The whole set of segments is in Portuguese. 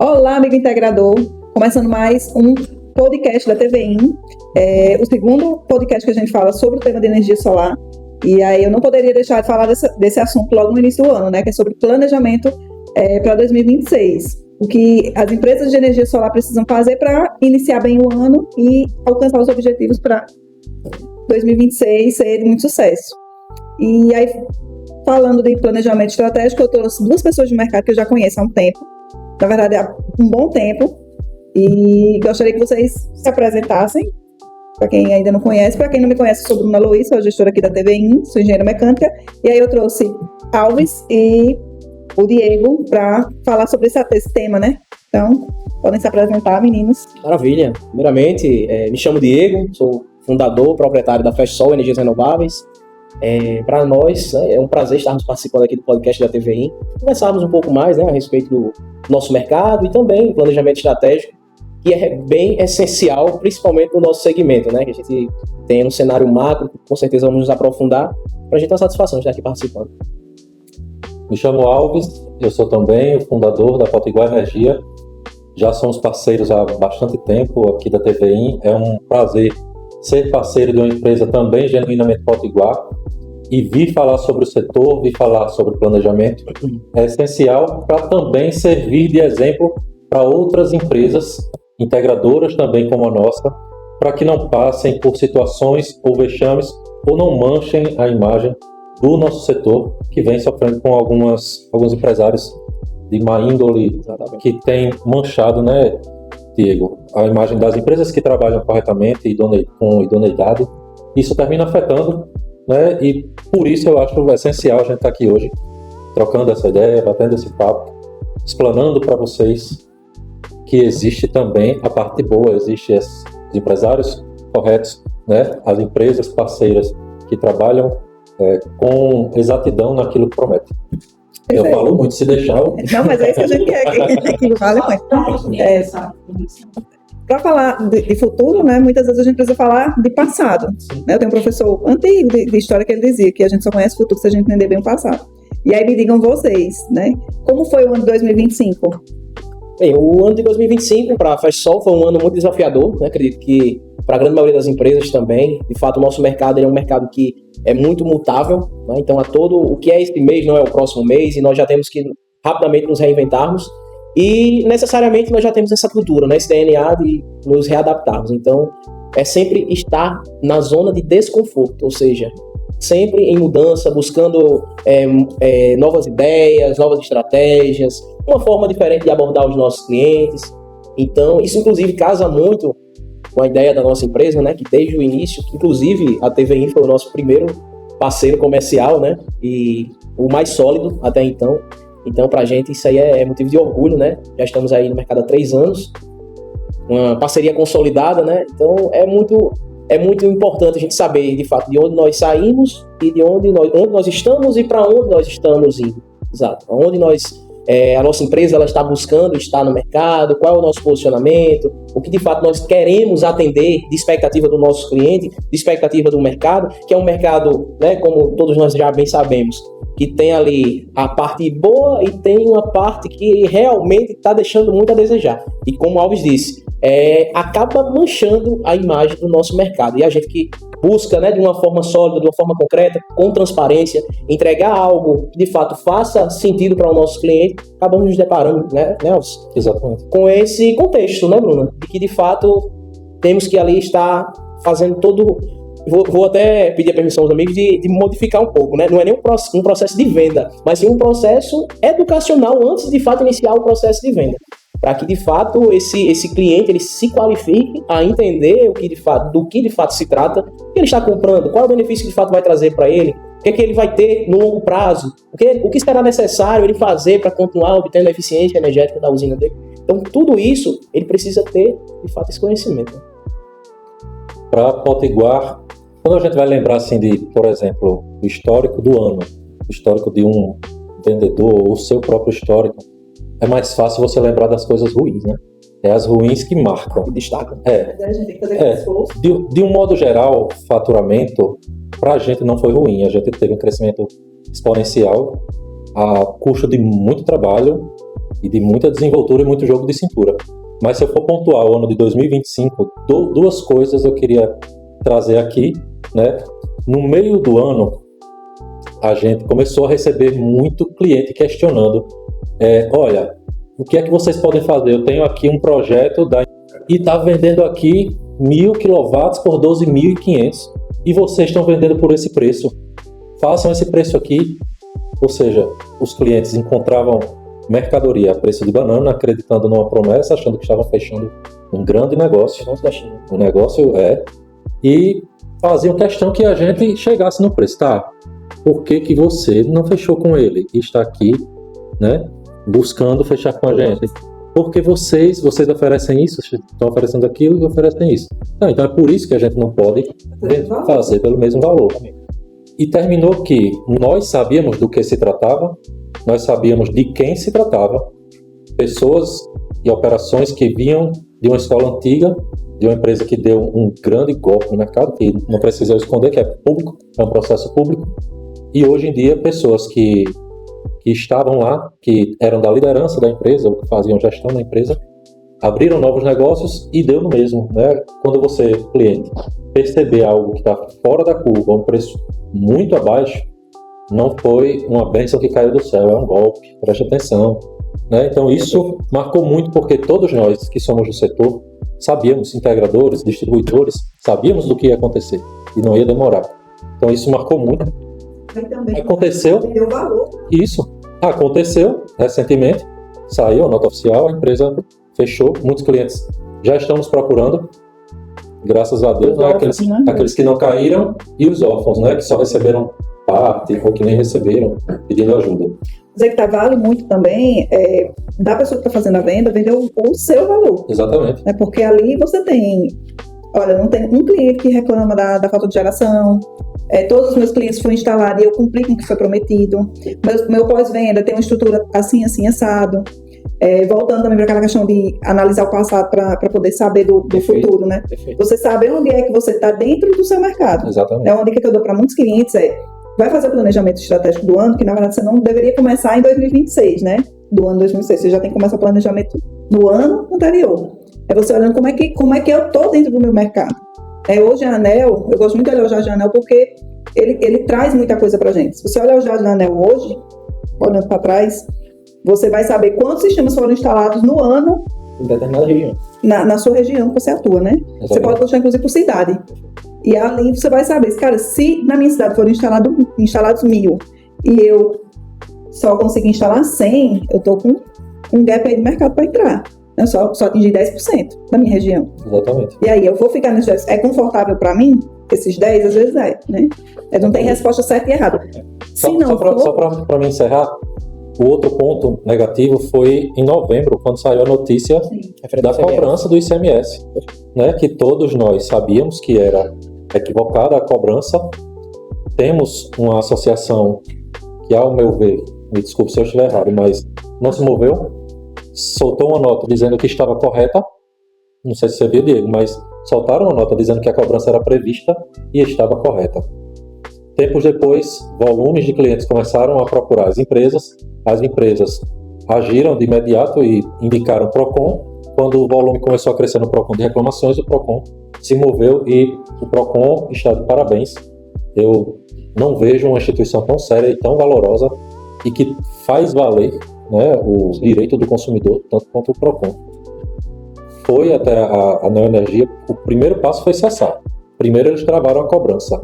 Olá, amigo integrador. Começando mais um podcast da TVI. O segundo podcast que a gente fala sobre o tema de energia solar. E aí eu não poderia deixar de falar desse assunto logo no início do ano, né? Que é sobre planejamento para 2026. O que as empresas de energia solar precisam fazer para iniciar bem o ano e alcançar os objetivos para 2026 ser um sucesso. E aí, falando de planejamento estratégico, eu trouxe duas pessoas do mercado que eu já conheço há um tempo. Na verdade, há um bom tempo. E gostaria que vocês se apresentassem, para quem ainda não conhece. Para quem não me conhece, eu sou Bruna Luiz, sou a gestora aqui da TVI, sou engenheira mecânica. E aí eu trouxe Alves e o Diego para falar sobre esse tema, né? Então, podem se apresentar, meninos. Maravilha. Primeiramente, me chamo Diego, sou fundador, proprietário da FestSol Energias Renováveis. Para nós, é um prazer estarmos participando aqui do podcast da TVI, conversarmos um pouco mais, a respeito do nosso mercado e também planejamento estratégico, que é bem essencial, principalmente no nosso segmento, né? Que a gente tem um cenário macro, que com certeza vamos nos aprofundar, para a gente ter uma satisfação de estar aqui participando. Me chamo Alves, eu sou também o fundador da Potiguar Energia, já somos parceiros há bastante tempo aqui da TVI, é um prazer ser parceiro de uma empresa também genuinamente potiguar e vir falar sobre o setor, vir falar sobre planejamento é essencial para também servir de exemplo para outras empresas integradoras também como a nossa, para que não passem por situações ou vexames ou não manchem a imagem do nosso setor, que vem sofrendo com alguns empresários de má índole que tem manchado, né, Diego, a imagem das empresas que trabalham corretamente e com idoneidade. Isso termina afetando, né? E por isso eu acho essencial a gente estar aqui hoje, trocando essa ideia, batendo esse papo, explanando para vocês que existe também a parte boa, existe os empresários corretos, né? As empresas parceiras que trabalham com exatidão naquilo que prometem. Eu falo muito, se deixar. Não, mas é isso que a gente quer, que vale muito. Para falar de futuro, né, muitas vezes a gente precisa falar de passado. Né? Eu tenho um professor antigo de história que ele dizia que a gente só conhece o futuro se a gente entender bem o passado. E aí me digam vocês, né, como foi o ano de 2025? Bem, o ano de 2025 para a FestSol foi um ano muito desafiador, né? Acredito que para a grande maioria das empresas também. De fato, o nosso mercado é um mercado que é muito mutável, né? Então, o que é esse mês não é o próximo mês, e nós já temos que rapidamente nos reinventarmos. E necessariamente nós já temos essa cultura, né? Esse DNA de nos readaptarmos. Então, é sempre estar na zona de desconforto, ou seja, sempre em mudança, buscando novas ideias, novas estratégias, uma forma diferente de abordar os nossos clientes. Então, isso inclusive casa muito com a ideia da nossa empresa, né, que desde o início, inclusive a TVI foi o nosso primeiro parceiro comercial, né, e o mais sólido até então. Então, pra gente isso aí é motivo de orgulho, né, já estamos aí no mercado há 3 anos, uma parceria consolidada, né, então é muito importante a gente saber, de fato, de onde nós saímos e de onde nós estamos e para onde nós estamos indo. Exato, onde a nossa empresa ela está buscando estar no mercado, qual é o nosso posicionamento, o que de fato nós queremos atender de expectativa do nosso cliente, de expectativa do mercado, que é um mercado, né, como todos nós já bem sabemos, que tem ali a parte boa e tem uma parte que realmente está deixando muito a desejar. E como o Alves disse, acaba manchando a imagem do nosso mercado. E a gente que busca, né, de uma forma sólida, de uma forma concreta, com transparência, entregar algo que de fato faça sentido para o nosso cliente, acabamos nos deparando, né, Alves? Exatamente. Com esse contexto, né, Bruna? De que de fato temos que ali estar fazendo todo... Vou até pedir a permissão aos amigos de modificar um pouco, né? Não é nem um processo de venda, mas sim um processo educacional antes de fato iniciar o processo de venda. Para que de fato esse cliente ele se qualifique a entender do que de fato se trata, o que ele está comprando, qual é o benefício que de fato vai trazer para ele, o que é que ele vai ter no longo prazo, o que será necessário ele fazer para continuar obtendo a eficiência energética da usina dele. Então tudo isso ele precisa ter de fato esse conhecimento. Para Potiguar, quando a gente vai lembrar assim de, por exemplo, o histórico do ano, o histórico de um vendedor, ou o seu próprio histórico, é mais fácil você lembrar das coisas ruins, né? É as ruins que marcam. Que destacam. A gente tem que fazer esforço. De um modo geral, faturamento, para a gente não foi ruim. A gente teve um crescimento exponencial a custo de muito trabalho, e de muita desenvoltura e muito jogo de cintura. Mas se eu for pontuar o ano de 2025, duas coisas eu queria trazer aqui, né? No meio do ano, a gente começou a receber muito cliente questionando, olha, o que é que vocês podem fazer? Eu tenho aqui um projeto e está vendendo aqui 1.000 kW por 12.500 e vocês estão vendendo por esse preço. Façam esse preço aqui. Ou seja, os clientes encontravam mercadoria a preço de banana, acreditando numa promessa, achando que estavam fechando um grande negócio. O negócio e faziam questão que a gente chegasse no preço. Tá, por que você não fechou com ele e está aqui, né, buscando fechar com a gente? Porque vocês oferecem isso, estão oferecendo aquilo e oferecem isso. Então é por isso que a gente não pode fazer pelo mesmo valor. E terminou que nós sabíamos do que se tratava, nós sabíamos de quem se tratava, pessoas e operações que vinham de uma escola antiga, de uma empresa que deu um grande golpe no mercado, que não precisa esconder, que é público, é um processo público, e hoje em dia pessoas que estavam lá, que eram da liderança da empresa, ou que faziam gestão da empresa, abriram novos negócios e deu no mesmo, né? Quando você, cliente, perceber algo que está fora da curva, um preço muito abaixo, não foi uma bênção que caiu do céu, é um golpe, preste atenção, né? Então isso marcou muito, porque todos nós que somos do setor sabíamos, integradores, distribuidores, sabíamos do que ia acontecer e não ia demorar. Então isso marcou muito. Aconteceu isso, aconteceu recentemente, saiu a nota oficial, a empresa fechou, muitos clientes já estão nos procurando, graças a Deus, né? Aqueles que não caíram e os órfãos, né? Que só receberam parte ou que nem receberam, pedindo ajuda. Dizer que vale muito também da pessoa que está fazendo a venda, vender o seu valor. Exatamente. Porque ali você tem, olha, não tem um cliente que reclama da falta de geração, todos os meus clientes foram instalados e eu cumpri com o que foi prometido, meu pós-venda tem uma estrutura assim, assado. Voltando também para aquela questão de analisar o passado para poder saber do futuro, né? Perfeito. Você sabe onde é que você está dentro do seu mercado. Exatamente. Uma dica que eu dou para muitos clientes vai fazer o planejamento estratégico do ano, que na verdade você não deveria começar em 2026, né? Do ano 2026, você já tem que começar o planejamento no ano anterior. Você olhando como é que eu estou dentro do meu mercado. Hoje a ANEEL, eu gosto muito de olhar os dados da ANEEL porque ele traz muita coisa para a gente. Se você olhar os dados da ANEEL hoje, olhando para trás, você vai saber quantos sistemas foram instalados no ano em determinada região. Na sua região que você atua, né? Exatamente. Você pode postar, inclusive, por cidade. E ali você vai saber, cara, se na minha cidade foram instalados 1.000 e eu só consegui instalar 100, eu tô com um gap aí de mercado para entrar. Eu só atingir 10% da minha região. Exatamente. E aí eu vou ficar nesses 10. É confortável para mim? Esses 10, às vezes né? Não tem resposta certa e errada. Só para mim encerrar, o outro ponto negativo foi em novembro, quando saiu a notícia da cobrança do ICMS, né, que todos nós sabíamos que era equivocada a cobrança. Temos uma associação que, ao meu ver, me desculpe se eu estiver errado, mas não se moveu, soltou uma nota dizendo que estava correta, não sei se você viu, Diego, mas soltaram uma nota dizendo que a cobrança era prevista e estava correta. Tempos depois, volumes de clientes começaram a procurar as empresas agiram de imediato e indicaram o PROCON. Quando o volume começou a crescer no PROCON de reclamações, o PROCON se moveu e o PROCON está de parabéns. Eu não vejo uma instituição tão séria e tão valorosa e que faz valer, né, o direito do consumidor, tanto quanto o PROCON. Foi até a Neoenergia, o primeiro passo foi cessar. Primeiro eles travaram a cobrança.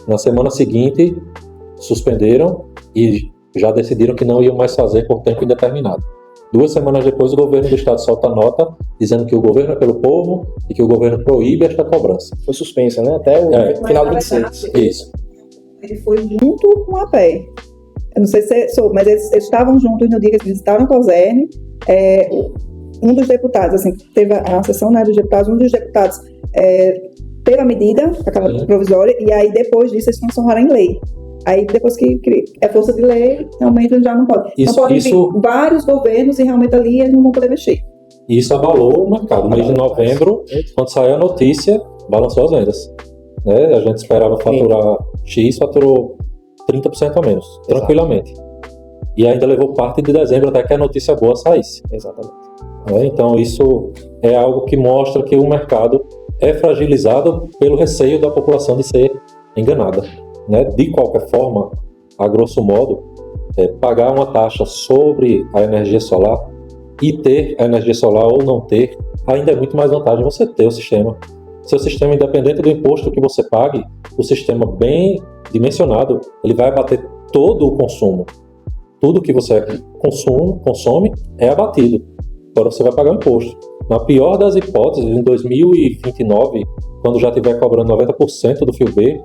Na semana seguinte, suspenderam e já decidiram que não iam mais fazer por tempo indeterminado. 2 semanas depois, o governo do estado solta nota dizendo que o governo é pelo povo e que o governo proíbe esta cobrança. Foi suspensa, né? Até o final de 26. Isso. Ele foi junto com a PE. Eu não sei se soube, mas eles estavam juntos no dia que eles visitaram a COSERN. Um dos deputados, assim, teve a sessão, né, dos deputados, um dos deputados teve a medida, aquela provisória, e aí depois disso eles transformaram em lei. Aí depois que é força de lei, realmente já não pode. Não podem vir vários governos e realmente ali eles não vão poder mexer. Isso abalou o mercado. No mês de novembro, quando saiu a notícia, balançou as vendas. Né? A gente esperava faturar X, faturou 30% a menos, tranquilamente. e ainda levou parte de dezembro até que a notícia boa saísse. Exatamente. Então isso é algo que mostra que o mercado é fragilizado pelo receio da população de ser enganada. De qualquer forma, a grosso modo, pagar uma taxa sobre a energia solar e ter a energia solar ou não ter, ainda é muito mais vantagem você ter o sistema. Seu sistema, independente do imposto que você pague, o sistema bem dimensionado, ele vai abater todo o consumo. Tudo que você consome é abatido. Agora você vai pagar o imposto. Na pior das hipóteses, em 2029, quando já estiver cobrando 90% do fio B,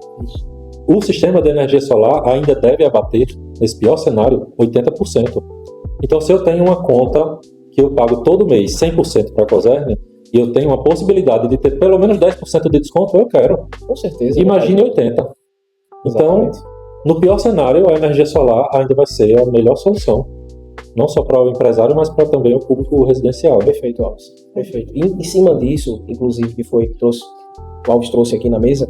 o sistema de energia solar ainda deve abater, nesse pior cenário, 80%. Então, se eu tenho uma conta que eu pago todo mês 100% para a Cosern, e eu tenho uma possibilidade de ter pelo menos 10% de desconto, eu quero. Com certeza. Imagine 80%. Então, no pior cenário, a energia solar ainda vai ser a melhor solução. Não só para o empresário, mas para também o público residencial. Perfeito, Alves. Perfeito. E em cima disso, inclusive, que foi o Alves trouxe aqui na mesa,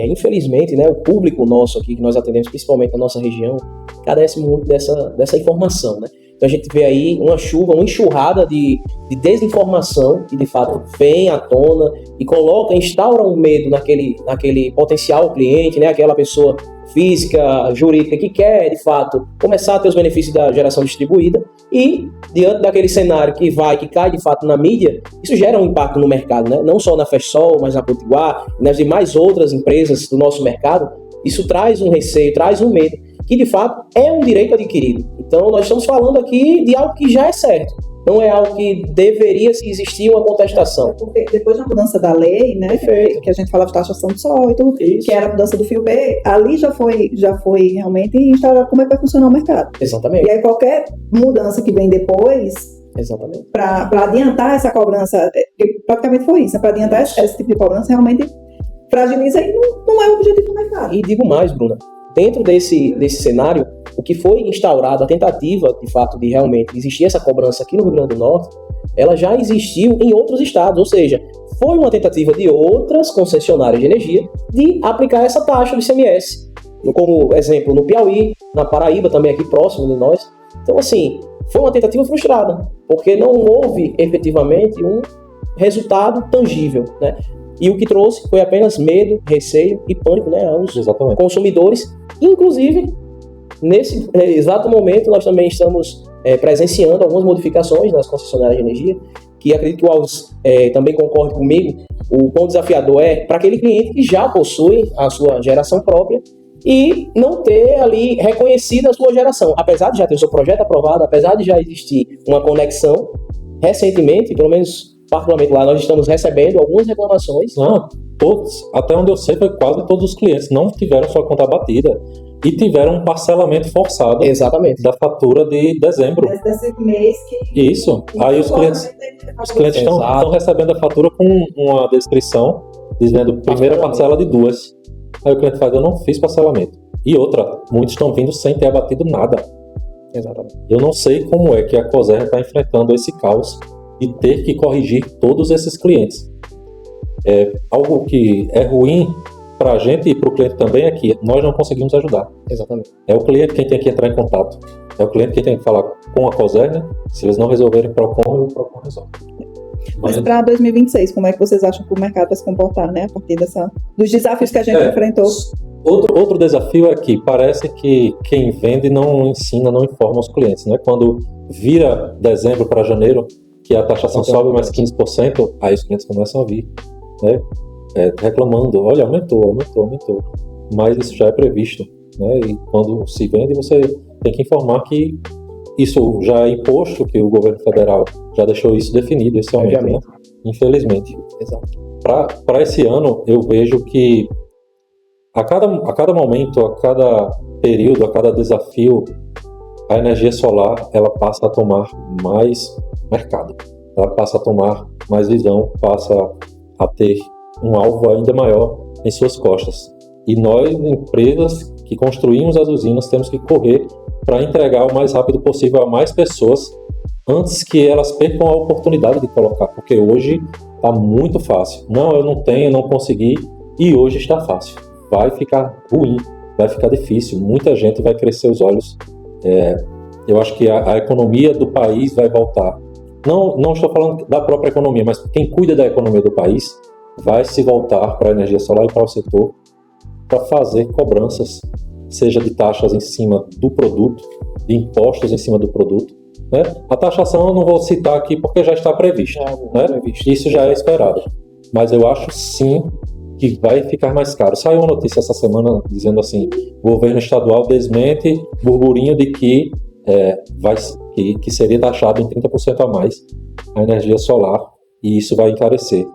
infelizmente, o público nosso aqui, que nós atendemos, principalmente na nossa região, carece muito dessa informação, Então a gente vê aí uma enxurrada de desinformação que de fato vem à tona e instaura um medo naquele potencial cliente, aquela pessoa física, jurídica, que quer de fato começar a ter os benefícios da geração distribuída, e diante daquele cenário que cai de fato na mídia, isso gera um impacto no mercado, não só na FESSOL, mas na Potiguar e nas demais outras empresas do nosso mercado. Isso traz um receio, traz um medo, que de fato é um direito adquirido. Então nós estamos falando aqui de algo que já é certo, não é algo que deveria existir uma contestação. Porque depois da mudança da lei, que a gente falava de taxação de sol e tudo, que era a mudança do fio B, ali já foi realmente instaurado como é que vai funcionar o mercado. Exatamente. E aí qualquer mudança que vem depois, exatamente, para adiantar essa cobrança, praticamente foi isso, para adiantar esse tipo de cobrança, realmente fragiliza e não é o objetivo do mercado. E digo mais, Bruna, dentro desse cenário, o que foi instaurado, a tentativa, de fato, de realmente existir essa cobrança aqui no Rio Grande do Norte, ela já existiu em outros estados, ou seja, foi uma tentativa de outras concessionárias de energia de aplicar essa taxa do ICMS. Como exemplo, no Piauí, na Paraíba, também aqui próximo de nós. Então, assim, foi uma tentativa frustrada, porque não houve, efetivamente, um resultado tangível, E o que trouxe foi apenas medo, receio e pânico, aos consumidores. Inclusive, nesse exato momento, nós também estamos presenciando algumas modificações nas concessionárias de energia, que acredito que o Alves também concorde comigo. O quão desafiador é para aquele cliente que já possui a sua geração própria e não ter ali reconhecido a sua geração. Apesar de já ter o seu projeto aprovado, apesar de já existir uma conexão, recentemente, pelo menos particularmente lá, nós estamos recebendo algumas reclamações. Todos, até onde eu sei, foi quase todos os clientes não tiveram sua conta abatida e tiveram um parcelamento forçado. Exatamente. Da fatura de dezembro. Desse mês que... Isso. Aí os clientes estão recebendo a fatura com uma descrição dizendo primeira parcela de 2. Aí o cliente faz, eu não fiz parcelamento. E outra, muitos estão vindo sem ter abatido nada. Exatamente. Eu não sei como é que a Cosern está enfrentando esse caos e ter que corrigir todos esses clientes. Algo que é ruim para a gente e para o cliente também é que nós não conseguimos ajudar. Exatamente. É o cliente quem tem que entrar em contato. É o cliente quem tem que falar com a Cosern. Se eles não resolverem PROCON, o PROCON resolve. Mas para 2026, como é que vocês acham que o mercado vai se comportar, a partir dos desafios que a gente enfrentou? Outro desafio é que parece que quem vende não ensina, não informa os clientes, Quando vira dezembro para janeiro, que a taxação sobe mais 15%, aí os clientes começam a vir, reclamando, olha, aumentou. Mas isso já é previsto, E quando se vende, você tem que informar que isso já é imposto, que o governo federal já deixou isso definido, esse aumento, Infelizmente. Exato. Para esse ano, eu vejo que a cada momento, a cada período, a cada desafio, a energia solar ela passa a tomar mais mercado, ela passa a tomar mais visão, passa a ter um alvo ainda maior em suas costas. E nós, empresas que construímos as usinas, temos que correr para entregar o mais rápido possível a mais pessoas antes que elas percam a oportunidade de colocar, porque hoje está muito fácil. Não, eu não tenho, não consegui, e hoje está fácil. Vai ficar ruim, vai ficar difícil, muita gente vai crescer os olhos eu acho que a economia do país vai voltar. Não estou falando da própria economia, mas quem cuida da economia do país vai se voltar para a energia solar e para o setor para fazer cobranças, seja de taxas em cima do produto, de impostos em cima do produto, né? A taxação eu não vou citar aqui porque já está prevista, né? Isso já é esperado. Mas eu acho sim que vai ficar mais caro. Saiu uma notícia essa semana dizendo assim, o governo estadual desmente burburinho de que que seria taxado em 30% a mais a energia solar e isso vai encarecer.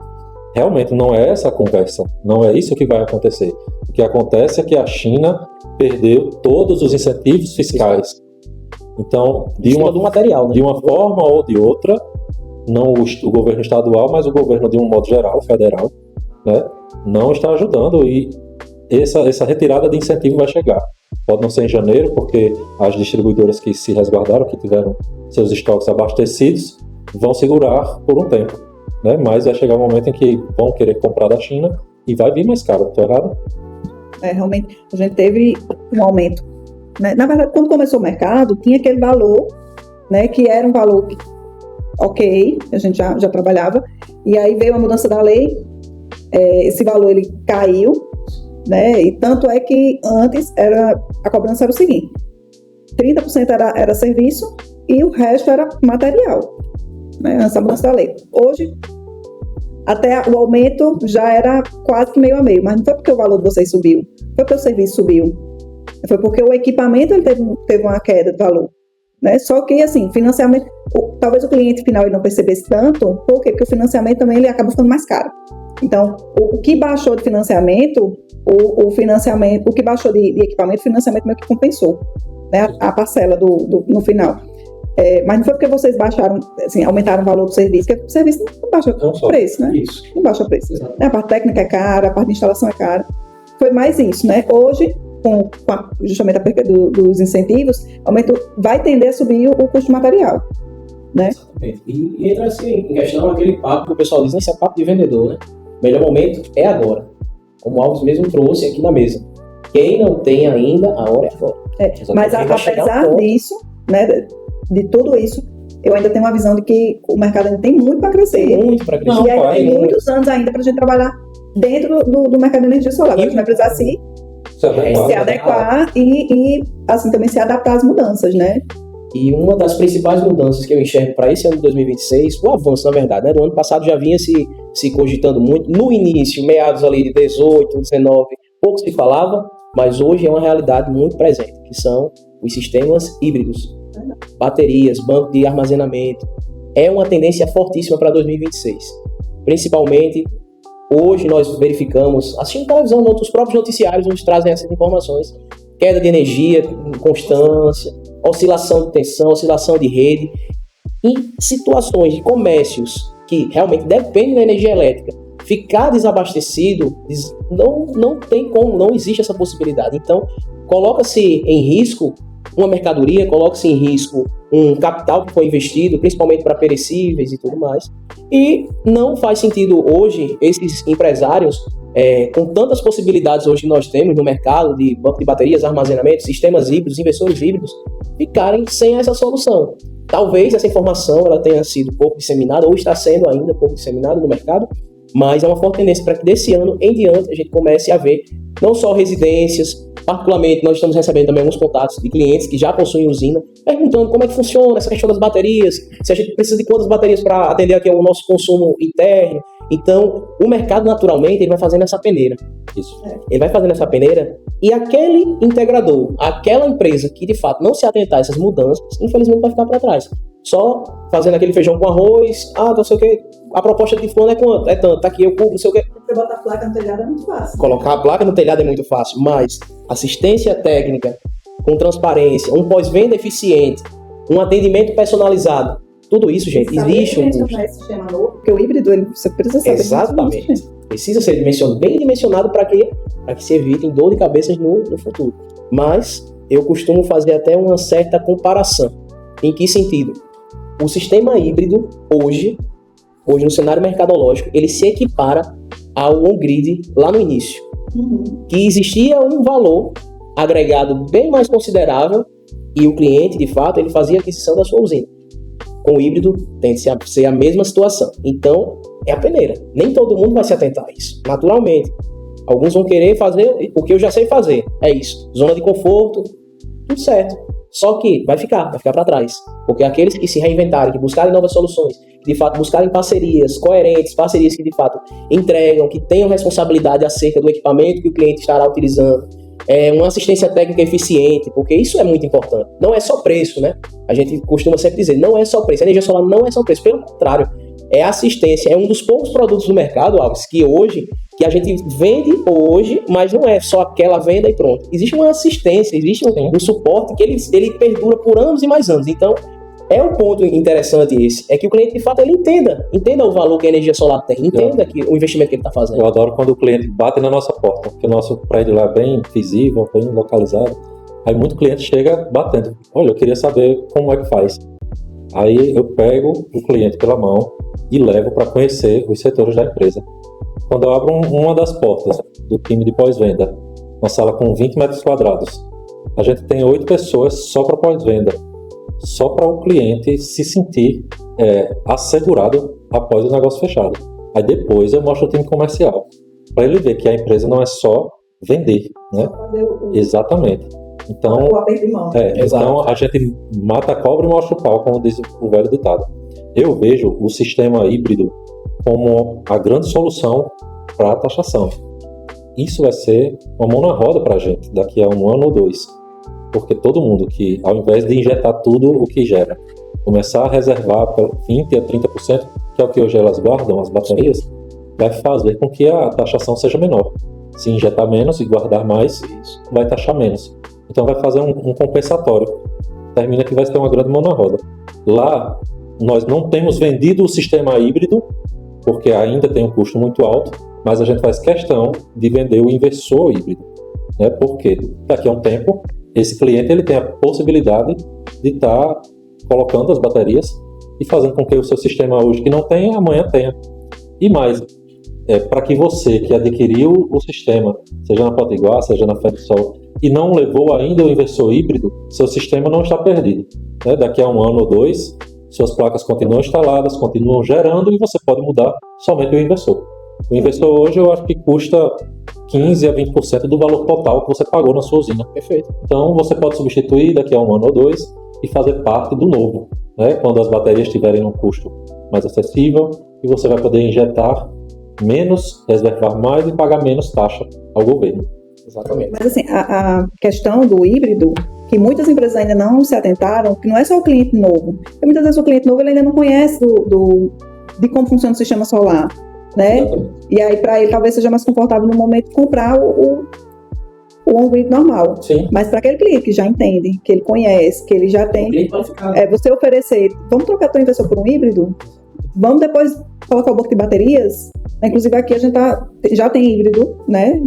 Realmente não é essa a conversa, não é isso que vai acontecer. O que acontece é que a China perdeu todos os incentivos fiscais. Então, de material, né? De uma forma ou de outra, não o governo estadual, mas o governo de um modo geral, federal, né, não está ajudando e essa retirada de incentivo vai chegar. Pode não ser em janeiro, porque as distribuidoras que se resguardaram, que tiveram seus estoques abastecidos, vão segurar por um tempo, né? Mas vai chegar um momento em que vão querer comprar da China e vai vir mais caro, estou errado? Realmente, a gente teve um aumento, né? Na verdade, quando começou o mercado, tinha aquele valor, né, que era um valor ok, a gente já trabalhava, e aí veio a mudança da lei, esse valor ele caiu, né? E tanto é que antes a cobrança era o seguinte: 30% era serviço e o resto era material, né? Essa mudança da lei. Hoje, até o aumento já era quase que meio a meio, mas não foi porque o valor de vocês subiu, foi porque o serviço subiu, foi porque o equipamento ele teve uma queda de valor, né? Só que, assim, financiamento, talvez o cliente final ele não percebesse tanto, por quê? Porque o financiamento também ele acaba ficando mais caro. Então, o que baixou de financiamento, o que baixou de equipamento, o financiamento meio que compensou, né, a parcela no final. Mas não foi porque vocês baixaram, assim, aumentaram o valor do serviço, porque o serviço não baixa o preço, né? Isso. Não baixa o preço. A parte técnica é cara, a parte de instalação é cara. Foi mais isso, né? Hoje, justamente a perda dos incentivos, vai tender a subir o custo material, né? Exatamente. E entra assim, em questão aquele papo que o pessoal diz, esse é papo de vendedor, né? O melhor momento é agora. Como o Alves mesmo trouxe aqui na mesa. Quem não tem ainda, a hora é agora. Mas apesar disso, né, de tudo isso, eu ainda tenho uma visão de que o mercado ainda tem muito para crescer. Tem muito para crescer. E tem muitos anos ainda para a gente trabalhar dentro do mercado de energia solar. A gente vai precisar se adequar e assim, também se adaptar às mudanças, né? E uma das principais mudanças que eu enxergo para esse ano de 2026, o avanço, na verdade, né? Do ano passado já vinha se cogitando muito. No início, meados ali de 18, 19, pouco se falava, mas hoje é uma realidade muito presente, que são os sistemas híbridos. Baterias, banco de armazenamento. É uma tendência fortíssima para 2026. Principalmente, hoje nós verificamos, assistindo televisão, os próprios noticiários nos trazem essas informações. Queda de energia, constância, oscilação de tensão, oscilação de rede. Em situações de comércios que realmente dependem da energia elétrica, ficar desabastecido, não tem como, não existe essa possibilidade. Então, coloca-se em risco uma mercadoria, coloca-se em risco um capital que foi investido, principalmente para perecíveis e tudo mais. E não faz sentido hoje esses empresários, com tantas possibilidades hoje que nós temos no mercado de banco de baterias, armazenamento, sistemas híbridos, inversores híbridos, ficarem sem essa solução. Talvez essa informação ela tenha sido pouco disseminada, ou está sendo ainda pouco disseminada no mercado, mas é uma forte tendência para que desse ano em diante a gente comece a ver não só residências, particularmente nós estamos recebendo também alguns contatos de clientes que já possuem usina, perguntando como é que funciona essa questão das baterias, se a gente precisa de quantas baterias para atender aqui ao nosso consumo interno. Então, o mercado naturalmente ele vai fazendo essa peneira. Isso. Ele vai fazendo essa peneira e aquele integrador, aquela empresa que de fato não se atentar a essas mudanças, infelizmente vai ficar para trás. Só fazendo aquele feijão com arroz, não sei o que, a proposta de fulano é quanto? É tanto, tá aqui eu cubro, não sei o que. Você bota a placa no telhado é muito fácil. Colocar a placa no telhado é muito fácil, mas assistência técnica, com transparência, um pós-venda eficiente, um atendimento personalizado, tudo isso, gente, existe um custo. Esse sistema novo, porque o híbrido, você precisa saber. Exatamente. Precisa ser bem dimensionado para que se evitem dor de cabeça no futuro. Mas eu costumo fazer até uma certa comparação. Em que sentido? O sistema híbrido, hoje no cenário mercadológico, ele se equipara ao on-grid lá no início. Que existia um valor agregado bem mais considerável E o cliente, de fato, ele fazia a aquisição da sua usina. Com o híbrido, tende a ser a mesma situação. Então, é a peneira. Nem todo mundo vai se atentar a isso, naturalmente. Alguns vão querer fazer o que eu já sei fazer. É isso. Zona de conforto, tudo certo. Só que vai ficar para trás. Porque aqueles que se reinventarem, que buscarem novas soluções, que de fato buscarem parcerias coerentes, parcerias que de fato entregam, que tenham responsabilidade acerca do equipamento que o cliente estará utilizando, uma assistência técnica eficiente, porque isso é muito importante. Não é só preço, né? A gente costuma sempre dizer, não é só preço. A energia solar não é só preço, pelo contrário, é assistência. É um dos poucos produtos do mercado, Alves, que a gente vende hoje, mas não é só aquela venda e pronto. Existe uma assistência, existe um suporte que ele perdura por anos e mais anos. Então, é um ponto interessante esse, é que o cliente, de fato, ele entenda o valor que a energia solar tem, entenda que o investimento que ele está fazendo. Eu adoro quando o cliente bate na nossa porta, porque o nosso prédio lá é bem visível, bem localizado. Aí muito cliente chega batendo, olha, eu queria saber como é que faz. Aí eu pego o cliente pela mão e levo para conhecer os setores da empresa. Quando eu abro uma das portas do time de pós-venda, uma sala com 20 metros quadrados, a gente tem 8 pessoas só para pós-venda, só para o cliente se sentir assegurado após o negócio fechado. Aí depois eu mostro o time comercial, para ele ver que a empresa não é só vender, né? Exatamente. Então, então a gente mata a cobra e mostra o pau, como diz o velho ditado. Eu vejo o sistema híbrido como a grande solução para a taxação. Isso vai ser uma mão na roda para a gente daqui a 1 ano ou 2. Porque todo mundo que, ao invés de injetar tudo o que gera, começar a reservar 20% a 30%, que é o que hoje elas guardam, as baterias, vai fazer com que a taxação seja menor. Se injetar menos e guardar mais, vai taxar menos. Então vai fazer um compensatório. Termina que vai ter uma grande mão na roda. Lá, nós não temos vendido o sistema híbrido, porque ainda tem um custo muito alto, mas a gente faz questão de vender o inversor híbrido, né? Porque daqui a um tempo, esse cliente ele tem a possibilidade de estar colocando as baterias e fazendo com que o seu sistema hoje que não tem, amanhã tenha. E mais, para que você que adquiriu o sistema, seja na Potiguar, seja na FedSol, e não levou ainda o inversor híbrido, seu sistema não está perdido, né? Daqui a 1 ano ou 2, suas placas continuam instaladas, continuam gerando e você pode mudar somente o inversor. O inversor hoje eu acho que custa 15% a 20% do valor total que você pagou na sua usina. Perfeito. Então você pode substituir daqui a 1 ano ou 2 e fazer parte do novo, né? Quando as baterias estiverem num custo mais acessível e você vai poder injetar menos, reservar mais e pagar menos taxa ao governo. Exatamente. Mas assim, a questão do híbrido, que muitas empresas ainda não se atentaram, que não é só o cliente novo. Porque muitas vezes o cliente novo ele ainda não conhece de como funciona o sistema solar, né? Exatamente. E aí para ele talvez seja mais confortável no momento de comprar o on-grid normal. Sim. Mas para aquele cliente que já entende, que ele conhece, que ele já tem, você oferecer, vamos trocar teu inversor por um híbrido? Vamos depois colocar o banco de baterias? Inclusive aqui a gente já tem híbrido, né?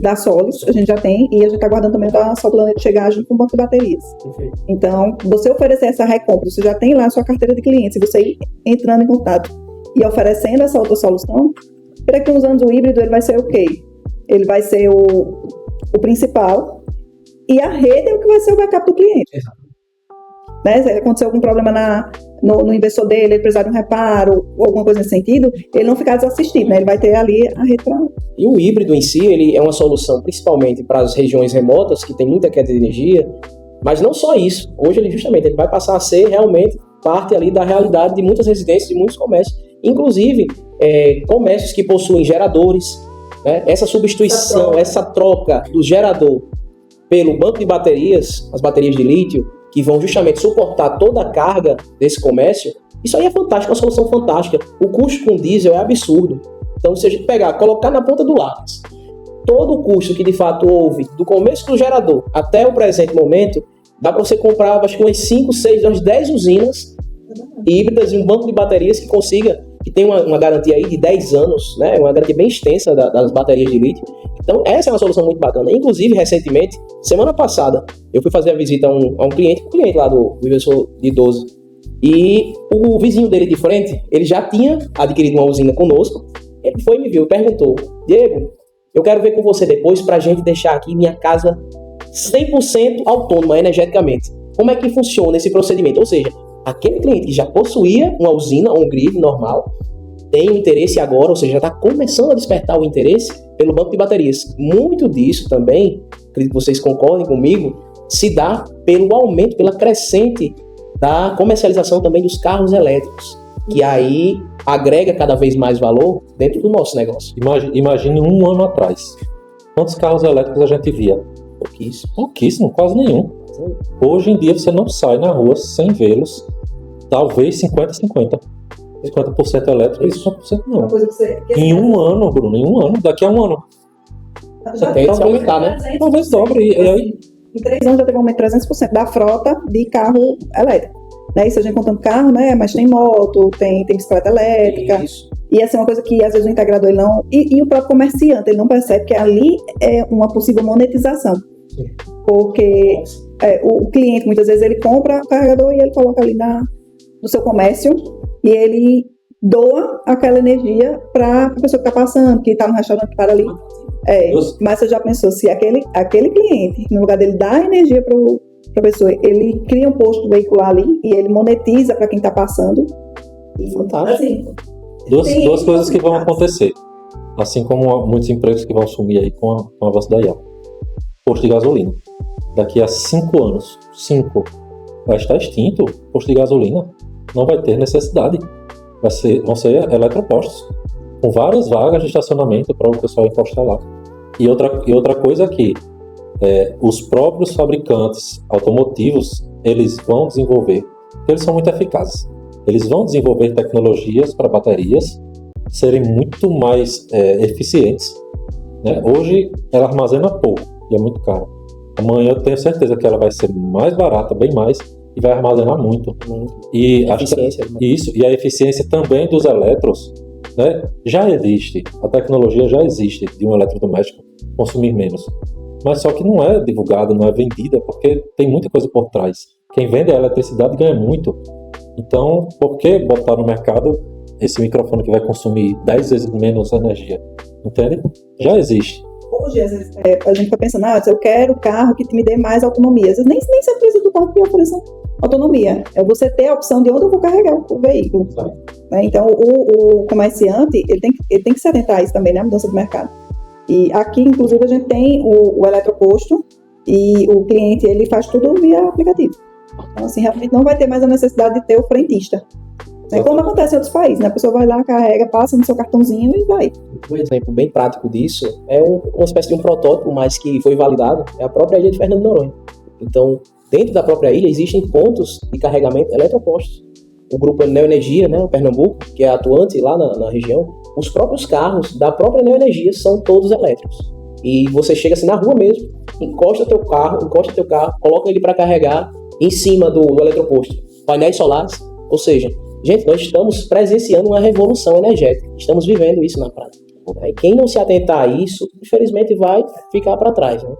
Da Solis, a gente já tem, e a gente está aguardando também da Solplanet chegar junto com o banco de baterias. Perfeito. Então, você oferecer essa recompra, você já tem lá a sua carteira de clientes, e você ir entrando em contato e oferecendo essa outra solução, daqui a uns anos o híbrido ele vai ser o quê? Ele vai ser o principal, e a rede é o que vai ser o backup do cliente. Exato. Né? Se acontecer algum problema no inversor dele, ele precisar de um reparo ou alguma coisa nesse sentido, ele não ficar desassistido, né? Ele vai ter ali a rede para... E o híbrido em si, ele é uma solução principalmente para as regiões remotas, que tem muita queda de energia, mas não só isso. Hoje ele vai passar a ser realmente parte ali da realidade de muitas residências, de muitos comércios, inclusive comércios que possuem geradores, né? Essa substituição, essa troca do gerador pelo banco de baterias, as baterias de lítio, que vão justamente suportar toda a carga desse comércio, isso aí é fantástico, uma solução fantástica. O custo com diesel é absurdo. Então, se a gente colocar na ponta do lápis, todo o custo que de fato houve, do começo do gerador até o presente momento, dá para você comprar acho que umas 5, 6, umas 10 usinas híbridas e um banco de baterias que tem uma garantia aí de 10 anos, né? Uma garantia bem extensa das baterias de lítio. Então, essa é uma solução muito bacana. Inclusive, recentemente, semana passada, eu fui fazer a visita a um cliente lá do inversor de 12. E o vizinho dele de frente, ele já tinha adquirido uma usina conosco. Ele me viu e perguntou: Diego, eu quero ver com você depois pra gente deixar aqui minha casa 100% autônoma energeticamente. Como é que funciona esse procedimento? Ou seja, aquele cliente que já possuía uma usina ou um grid normal, tem um interesse agora, ou seja, já está começando a despertar o interesse pelo banco de baterias. Muito disso também, acredito que vocês concordem comigo, se dá pelo aumento, pela crescente da comercialização também dos carros elétricos, que aí agrega cada vez mais valor dentro do nosso negócio. Imagine um ano atrás. Quantos carros elétricos a gente via? Pouquíssimo, quase nenhum. Hoje em dia você não sai na rua sem vê-los, talvez 50-50. 50% elétrico e 50% não. Em um ano, Bruno, daqui a um ano. Já tem que se aumentar, né? Talvez dobre. E aí, em 3 anos já teve um aumento de 300% da frota de carro elétrico. Né? Isso a gente contando carro, né? Mas tem moto, tem bicicleta elétrica. Isso. E essa é uma coisa que às vezes o integrador ele não... E o próprio comerciante ele não percebe que ali é uma possível monetização. Sim. Porque o cliente muitas vezes ele compra o carregador e ele coloca ali no seu comércio e ele doa aquela energia para a pessoa que está passando, que está no restaurante que para ali. Mas você já pensou se aquele cliente, no lugar dele dar energia para a pessoa, ele cria um posto veicular ali e ele monetiza para quem está passando. Fantástico. Assim, duas coisas que vão acontecer, assim como muitos empregos que vão sumir aí com o avanço da IA. Posto de gasolina. Daqui a 5 anos, vai estar extinto o posto de gasolina. Não vai ter necessidade. Vão ser eletropostos, com várias vagas de estacionamento para o pessoal encostar lá. E outra coisa é que os próprios fabricantes automotivos, eles vão desenvolver, porque eles são muito eficazes, eles vão desenvolver tecnologias para baterias serem muito mais eficientes. Né? Hoje ela armazena pouco e é muito cara. Amanhã eu tenho certeza que ela vai ser mais barata, bem mais, e vai armazenar muito. E a eficiência também dos elétrons, né, já existe. A tecnologia já existe de um eletrodoméstico consumir menos. Mas só que não é divulgada, não é vendida, porque tem muita coisa por trás. Quem vende a eletricidade ganha muito. Então, por que botar no mercado esse microfone que vai consumir 10 vezes menos energia? Entende? Já existe. Hoje, às vezes, a gente fica pensando, eu quero carro que me dê mais autonomia. Às vezes nem sempre precisa do carro que ofereça autonomia. É você ter a opção de onde eu vou carregar o veículo. Né? Então, o comerciante, ele tem que se atentar a isso também, né? A mudança do mercado. E aqui, inclusive, a gente tem o eletroposto e o cliente, ele faz tudo via aplicativo. Então, assim, realmente não vai ter mais a necessidade de ter o frentista. É como acontece em outros países, né? A pessoa vai lá, carrega, passa no seu cartãozinho e vai. Um exemplo bem prático disso é uma espécie de um protótipo, mas que foi validado, é a própria ilha de Fernando de Noronha. Então, dentro da própria ilha existem pontos de carregamento eletropostos. O grupo Neoenergia, né, o Pernambuco, que é atuante lá na região, os próprios carros da própria Neoenergia são todos elétricos. E você chega assim na rua mesmo, encosta teu carro, coloca ele para carregar em cima do eletroposto. Painéis solares, ou seja, gente, nós estamos presenciando uma revolução energética. Estamos vivendo isso na prática. E quem não se atentar a isso, infelizmente vai ficar para trás. Né?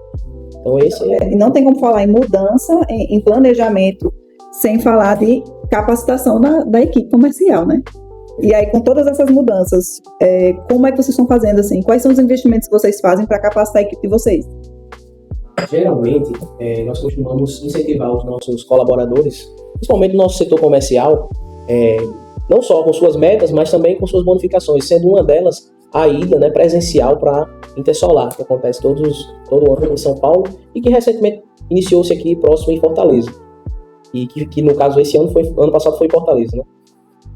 Então esse não tem como falar em mudança, em planejamento, sem falar de capacitação da equipe comercial, né? E aí, com todas essas mudanças, como é que vocês estão fazendo assim? Quais são os investimentos que vocês fazem para capacitar a equipe de vocês? Geralmente, nós costumamos incentivar os nossos colaboradores, principalmente no nosso setor comercial, não só com suas metas, mas também com suas bonificações, sendo uma delas a ida, né, presencial para Intersolar, que acontece todo ano em São Paulo e que recentemente iniciou-se aqui próximo em Fortaleza. E que no caso ano passado foi em Fortaleza, né?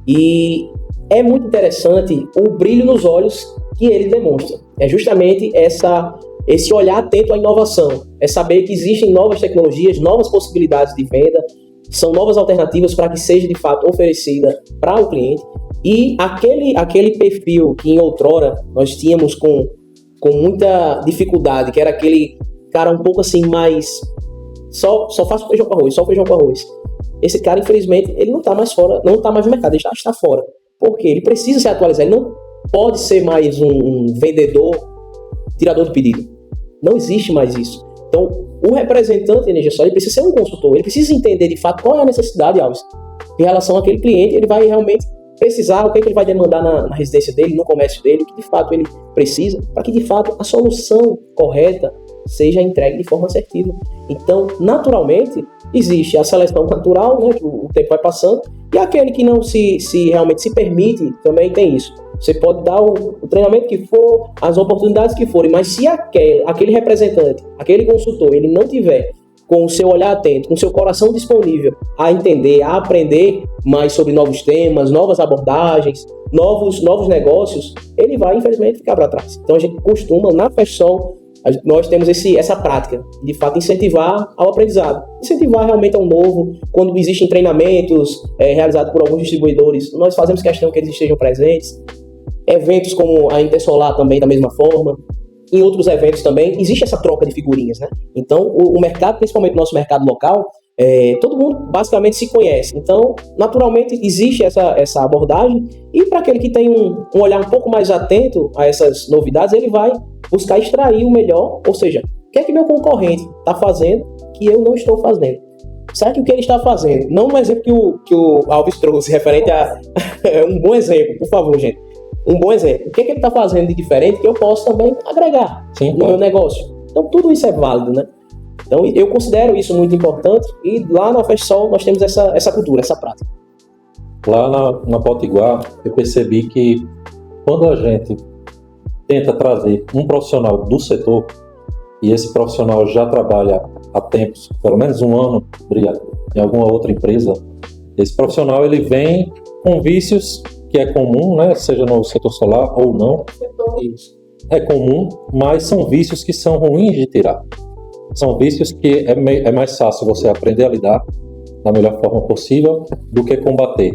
E é muito interessante o brilho nos olhos que ele demonstra. É justamente esse olhar atento à inovação, é saber que existem novas tecnologias, novas possibilidades de venda, são novas alternativas para que seja de fato oferecida para o cliente. E aquele perfil que em outrora nós tínhamos com muita dificuldade, que era aquele cara um pouco assim mais só faço feijão com arroz. Esse cara, infelizmente, ele não está mais fora, não está mais no mercado, ele já está fora. Porque ele precisa se atualizar, ele não pode ser mais um vendedor, tirador de pedido. Não existe mais isso. Então, o representante de energia solar, ele precisa ser um consultor, ele precisa entender de fato qual é a necessidade, Alves, em relação àquele cliente. Ele vai realmente precisar, o que ele vai demandar na residência dele, no comércio dele, o que de fato ele precisa, para que de fato a solução correta seja entregue de forma assertiva. Então, naturalmente, existe a seleção natural, né, que o tempo vai passando, e aquele que não se realmente se permite, também tem isso. Você pode dar o treinamento que for, as oportunidades que forem, mas se aquele representante, aquele consultor, ele não tiver com o seu olhar atento, com o seu coração disponível a entender, a aprender mais sobre novos temas, novas abordagens, novos negócios, ele vai, infelizmente, ficar para trás. Então, a gente costuma, na FastSol, nós temos essa prática, de fato, incentivar ao aprendizado, incentivar realmente ao novo. Quando existem treinamentos realizados por alguns distribuidores, nós fazemos questão que eles estejam presentes. Eventos como a Intersolar também, da mesma forma. Em outros eventos também, existe essa troca de figurinhas, né? Então, o mercado, principalmente o nosso mercado local, todo mundo basicamente se conhece. Então, naturalmente, existe essa abordagem, e para aquele que tem um olhar um pouco mais atento a essas novidades, ele vai buscar extrair o melhor, ou seja, o que é que meu concorrente está fazendo que eu não estou fazendo? Será que o que ele está fazendo, não um exemplo que o Alves trouxe, referente a um bom exemplo, por favor, gente. Um bom exemplo. O que ele está fazendo de diferente que eu posso também agregar no meu negócio? Então, tudo isso é válido, né? Então, eu considero isso muito importante, e lá na FastSol nós temos essa cultura, essa prática. Lá na Potiguar, eu percebi que quando a gente tenta trazer um profissional do setor, e esse profissional já trabalha há tempos, pelo menos um ano, em alguma outra empresa, esse profissional ele vem com vícios que é comum, né, seja no setor solar ou não, é comum, mas são vícios que são ruins de tirar. São vícios que é mais fácil você aprender a lidar da melhor forma possível do que combater,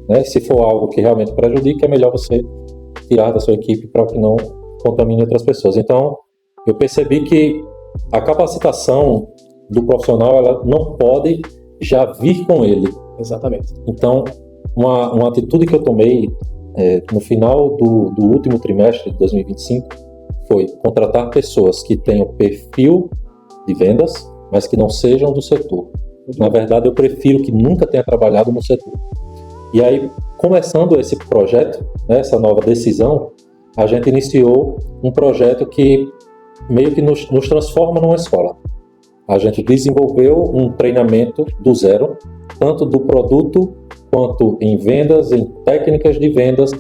né? Se for algo que realmente prejudica, é melhor você tirar da sua equipe para que não contamine outras pessoas. Então, eu percebi que a capacitação do profissional, ela não pode já vir com ele. Exatamente. Então, uma atitude que eu tomei no final do último trimestre de 2025 foi contratar pessoas que tenham perfil de vendas, mas que não sejam do setor. Na verdade, eu prefiro que nunca tenha trabalhado no setor. E aí, começando esse projeto, né, essa nova decisão, a gente iniciou um projeto que meio que nos transforma numa escola. A gente desenvolveu um treinamento do zero, tanto do produto quanto em vendas, em técnicas de vendas.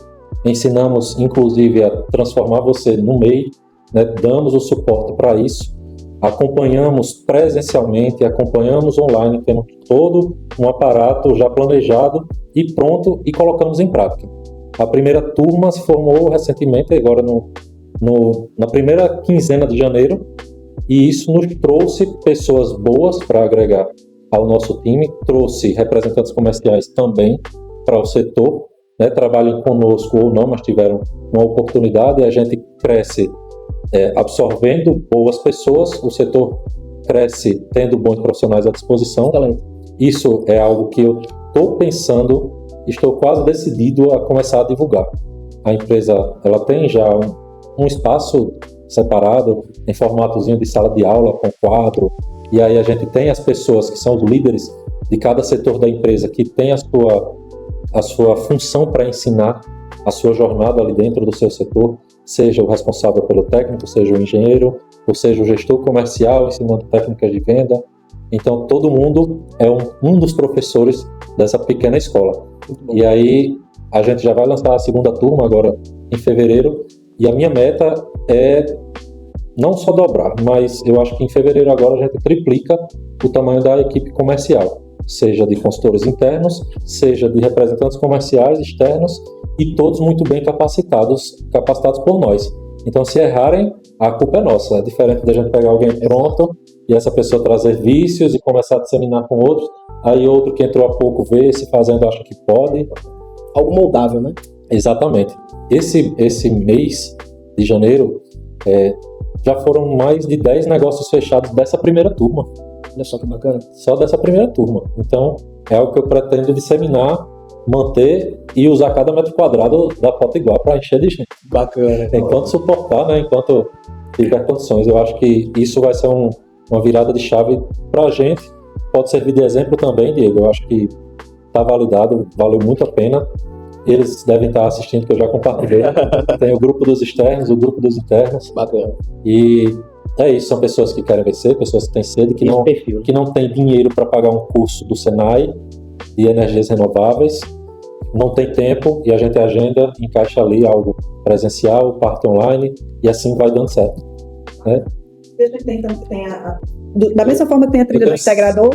Ensinamos, inclusive, a transformar você no MEI, né? Damos o suporte para isso. Acompanhamos presencialmente, acompanhamos online, temos todo um aparato já planejado e pronto, e colocamos em prática. A primeira turma se formou recentemente, agora na primeira quinzena de janeiro, e isso nos trouxe pessoas boas para agregar ao nosso time, trouxe representantes comerciais também para o setor, né, trabalhem conosco ou não, mas tiveram uma oportunidade, e a gente cresce absorvendo boas pessoas, o setor cresce tendo bons profissionais à disposição. Isso é algo que eu estou pensando, estou quase decidido a começar a divulgar. A empresa ela tem já um espaço separado, em formatozinho de sala de aula, com quadro, e aí a gente tem as pessoas que são os líderes de cada setor da empresa, que tem a sua função para ensinar a sua jornada ali dentro do seu setor, seja o responsável pelo técnico, seja o engenheiro, ou seja o gestor comercial ensinando técnicas de venda. Então todo mundo é um dos professores dessa pequena escola. E aí a gente já vai lançar a segunda turma agora em fevereiro, e a minha meta é não só dobrar, mas eu acho que em fevereiro agora a gente triplica o tamanho da equipe comercial, seja de consultores internos, seja de representantes comerciais externos, e todos muito bem capacitados por nós. Então, se errarem, a culpa é nossa. É diferente da gente pegar alguém pronto e essa pessoa trazer vícios e começar a disseminar com outros, aí outro que entrou há pouco vê se fazendo, acha que pode. Algo moldável, né? Exatamente. Esse mês de janeiro, já foram mais de 10 negócios fechados dessa primeira turma. Olha só que bacana. Só dessa primeira turma. Então, é algo que eu pretendo disseminar, manter e usar cada metro quadrado da Potiguar para encher de gente. Bacana. Enquanto suportar, né? Enquanto tiver condições. Eu acho que isso vai ser uma virada de chave para a gente. Pode servir de exemplo também, Diego. Eu acho que está validado, valeu muito a pena. Eles devem estar assistindo, que eu já compartilhei. Tem o grupo dos externos, o grupo dos internos. Bacana. E É isso, são pessoas que querem vencer, pessoas que têm sede, que não têm dinheiro para pagar um curso do Senai de energias renováveis, não tem tempo e a gente agenda, encaixa ali algo presencial, parte online e assim vai dando certo. Né? Da mesma forma que tem a trilha do integrador,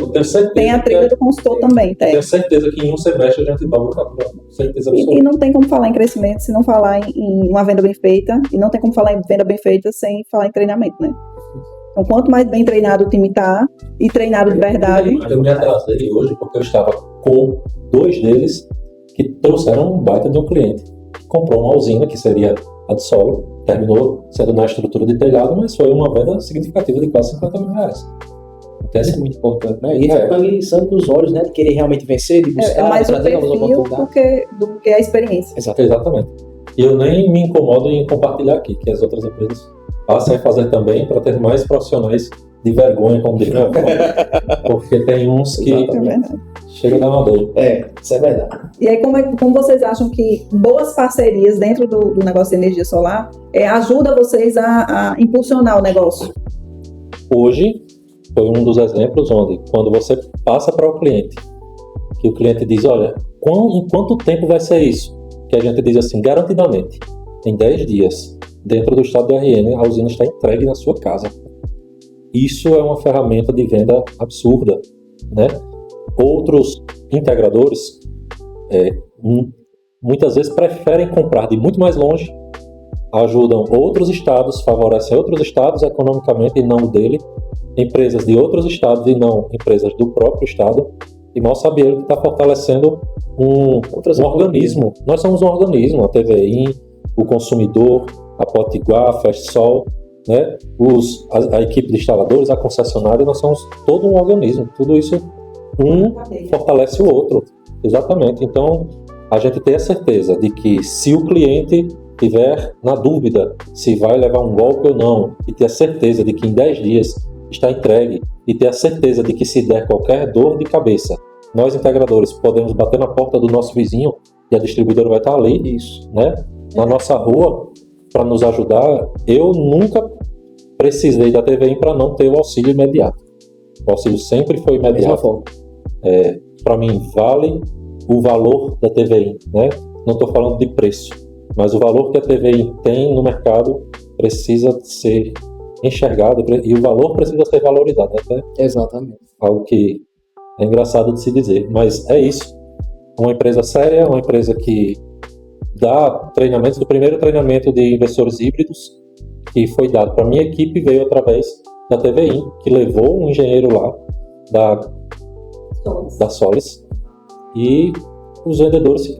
tem a trilha do consultor também. Tenho certeza que em um semestre a gente dobra o faturamento. Certeza absoluta. E não tem como falar em crescimento se não falar em uma venda bem feita, e não tem como falar em venda bem feita sem falar em treinamento, né? Então, quanto mais bem treinado o time está, e treinado de verdade... Eu me atrasei hoje porque eu estava com 2 deles que trouxeram um baita de um cliente. Comprou uma usina, que seria a de solo, terminou sendo na estrutura de telhado, mas foi uma venda significativa de quase R$50 mil. Entende? Isso é muito importante, né? E fica ali sangue nos olhos, né? De querer realmente vencer, de buscar, é mais o perfil do que a experiência. Exatamente. E eu nem me incomodo em compartilhar aqui, que as outras empresas passem a fazer também para ter mais profissionais de vergonha, como diz minha avó. Porque tem uns que chega a dar uma dor. Isso é verdade. E aí, como vocês acham que boas parcerias dentro do negócio de energia solar ajuda vocês a impulsionar o negócio? Hoje, foi um dos exemplos onde, quando você passa para o cliente, que o cliente diz, olha, em quanto tempo vai ser isso? Que a gente diz assim, garantidamente, em 10 dias, dentro do estado do RN, a usina está entregue na sua casa. Isso é uma ferramenta de venda absurda, né? Outros integradores, muitas vezes preferem comprar de muito mais longe, ajudam outros estados, favorecem outros estados economicamente e não o dele, empresas de outros estados e não empresas do próprio estado, e mal sabe ele que está fortalecendo um organismo. Nós somos um organismo, a TVI, o consumidor, a Potiguar, a Festsol, né? A equipe de instaladores, a concessionária, nós somos todo um organismo. Tudo isso, fortalece o outro. Exatamente. Então, a gente tem a certeza de que se o cliente tiver na dúvida se vai levar um golpe ou não, e ter a certeza de que em 10 dias está entregue, e ter a certeza de que se der qualquer dor de cabeça, nós integradores podemos bater na porta do nosso vizinho e a distribuidora vai estar ali, né? Na nossa rua, para nos ajudar. Eu nunca precisei da TVI para não ter o auxílio imediato. O auxílio sempre foi imediato. Para mim, vale o valor da TVI, né? Não estou falando de preço, mas o valor que a TVI tem no mercado precisa ser enxergado e o valor precisa ser valorizado. Até exatamente. Algo que é engraçado de se dizer, mas é isso. Uma empresa séria, uma empresa que dá treinamentos. Do primeiro treinamento de investidores híbridos que foi dado para minha equipe veio através da TVI, que levou um engenheiro lá da Solis, e os vendedores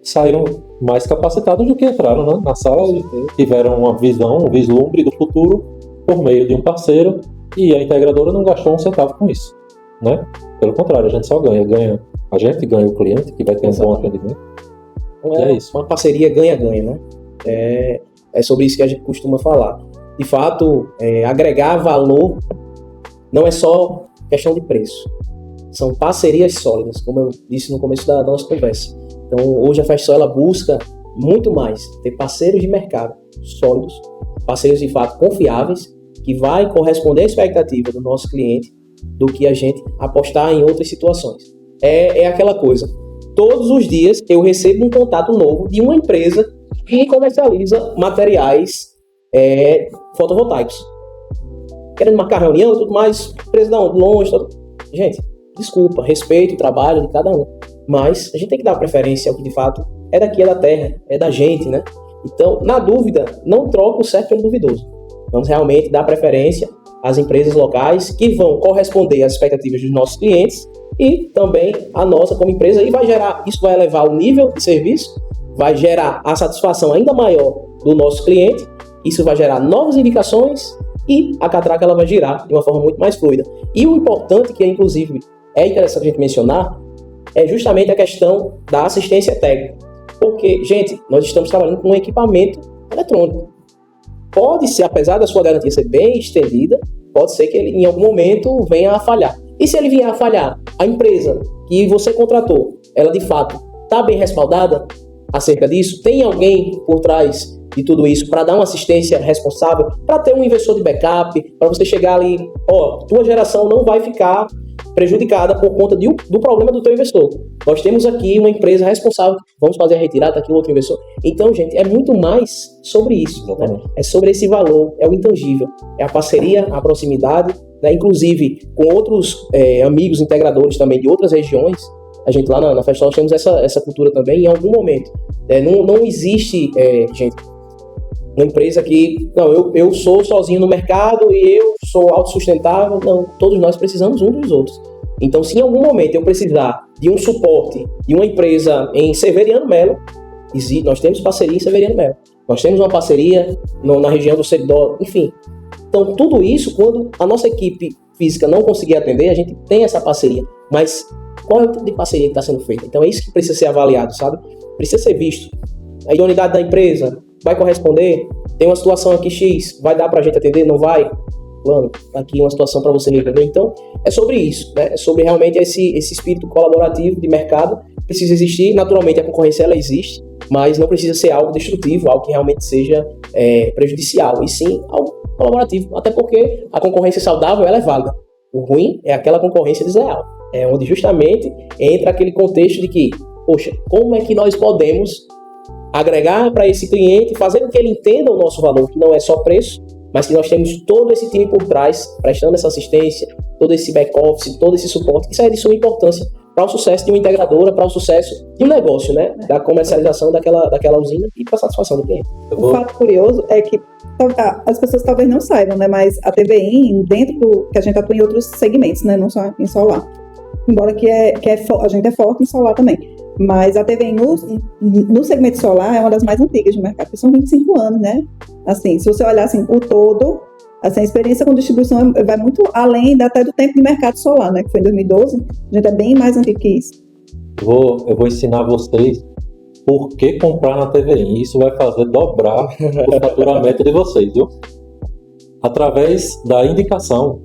saíram mais capacitados do que entraram, né, na sala, e tiveram uma visão, um vislumbre do futuro por meio de um parceiro, e a integradora não gastou um centavo com isso, né? Pelo contrário, a gente só ganha a gente ganha o cliente, que vai ter um bom atendimento. É isso. Uma parceria ganha-ganha, né? É sobre isso que a gente costuma falar. De fato, agregar valor não é só questão de preço. São parcerias sólidas, como eu disse no começo da nossa conversa. Então, hoje a Festsol ela busca muito mais ter parceiros de mercado sólidos, parceiros de fato confiáveis, que vai corresponder à expectativa do nosso cliente, do que a gente apostar em outras situações. É aquela coisa. Todos os dias eu recebo um contato novo de uma empresa que comercializa materiais fotovoltaicos. Querendo marcar reunião e tudo mais, empresa de longe. Gente, desculpa, respeito o trabalho de cada um. Mas a gente tem que dar preferência ao que de fato é daqui, é da terra, é da gente, né? Então, na dúvida, não troca o certo pelo duvidoso. Vamos realmente dar preferência às empresas locais que vão corresponder às expectativas dos nossos clientes e também a nossa como empresa, e isso vai elevar o nível de serviço, vai gerar a satisfação ainda maior do nosso cliente, isso vai gerar novas indicações e a catraca ela vai girar de uma forma muito mais fluida. E o importante, que inclusive é interessante a gente mencionar, é justamente a questão da assistência técnica. Porque, gente, nós estamos trabalhando com um equipamento eletrônico. Pode ser, apesar da sua garantia ser bem estendida, pode ser que ele em algum momento venha a falhar. E se ele vier a falhar, a empresa que você contratou, ela de fato está bem respaldada acerca disso? Tem alguém por trás de tudo isso, para dar uma assistência responsável, para ter um investidor de backup, para você chegar ali, tua geração não vai ficar prejudicada por conta do problema do teu investidor. Nós temos aqui uma empresa responsável, vamos fazer a retirada, tá aqui outro investidor. Então, gente, é muito mais sobre isso, né? É sobre esse valor, é o intangível, é a parceria, a proximidade, né? Inclusive com outros amigos integradores também de outras regiões. A gente lá na Festsol temos essa cultura também. Em algum momento, não existe, gente, uma empresa que, não, eu sou sozinho no mercado e eu sou autossustentável. Não, todos nós precisamos uns dos outros. Então, se em algum momento eu precisar de um suporte de uma empresa em Severiano Melo, nós temos parceria em Severiano Melo. Nós temos uma parceria na região do Seridó, enfim. Então, tudo isso, quando a nossa equipe física não conseguir atender, a gente tem essa parceria. Mas qual é o tipo de parceria que está sendo feita? Então, é isso que precisa ser avaliado, sabe? Precisa ser visto. A idoneidade da empresa vai corresponder? Tem uma situação aqui X, vai dar para a gente atender? Não vai? Plano, tá aqui uma situação para você resolver. Então, é sobre isso, né? É sobre realmente esse espírito colaborativo de mercado. Precisa existir. Naturalmente, a concorrência ela existe, mas não precisa ser algo destrutivo, algo que realmente seja prejudicial, e sim algo colaborativo. Até porque a concorrência saudável ela é válida. O ruim é aquela concorrência desleal. É onde justamente entra aquele contexto de que, poxa, como é que nós podemos agregar para esse cliente, fazer com que ele entenda o nosso valor, que não é só preço, mas que nós temos todo esse time por trás, prestando essa assistência, todo esse back-office, todo esse suporte, que isso é de suma importância para o sucesso de uma integradora, para o sucesso de um negócio, né? Da comercialização daquela usina e para a satisfação do cliente. O fato curioso é que as pessoas talvez não saibam, né? Mas a TVI, dentro do que a gente atua em outros segmentos, né? Não só em solar. Embora a gente é forte em solar também. Mas a TVI no segmento solar é uma das mais antigas do mercado, porque são 25 anos, né? Assim, se você olhar assim, o todo, assim, a experiência com distribuição vai muito além até do tempo de mercado solar, né? Que foi em 2012, a gente é bem mais antigo que isso. Eu vou ensinar vocês por que comprar na TVI. Isso vai fazer dobrar o faturamento de vocês, viu? Através da indicação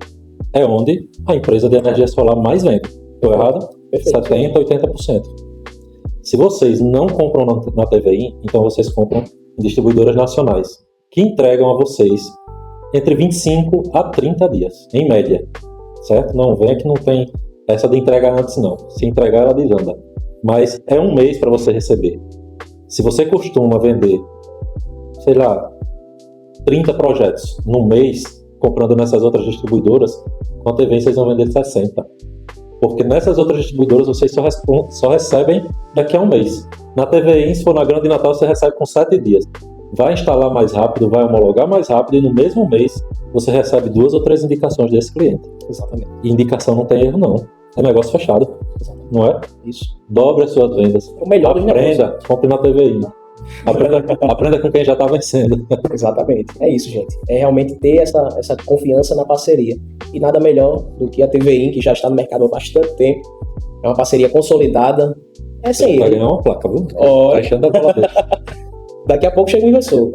é onde a empresa de energia solar mais vende. Estou errado? Perfeito. 70%, 80%. Se vocês não compram na TVI, então vocês compram em distribuidoras nacionais, que entregam a vocês entre 25 a 30 dias, em média. Certo? Não venha que não tem essa de entregar antes, não. Se entregar, ela desanda. Mas é um mês para você receber. Se você costuma vender, sei lá, 30 projetos no mês, comprando nessas outras distribuidoras, com a TVI vocês vão vender 60. Porque nessas outras distribuidoras vocês só recebem daqui a um mês. Na TVI, se for na Grande Natal, você recebe com 7 dias. Vai instalar mais rápido, vai homologar mais rápido e no mesmo mês você recebe 2 ou 3 indicações desse cliente. Exatamente. E indicação não tem erro, não. É negócio fechado. Exatamente. Não é? Isso. Dobre as suas vendas. O melhor do Aprenda, compre na TVI. Aprenda com quem já está vencendo. Exatamente. É isso, gente. É realmente ter essa confiança na parceria. E nada melhor do que a TVI, que já está no mercado há bastante tempo. É uma parceria consolidada. É sem Vai erro. ganhar uma placa, viu? Olha. Achando a bola dele. Daqui a pouco chega o inversor.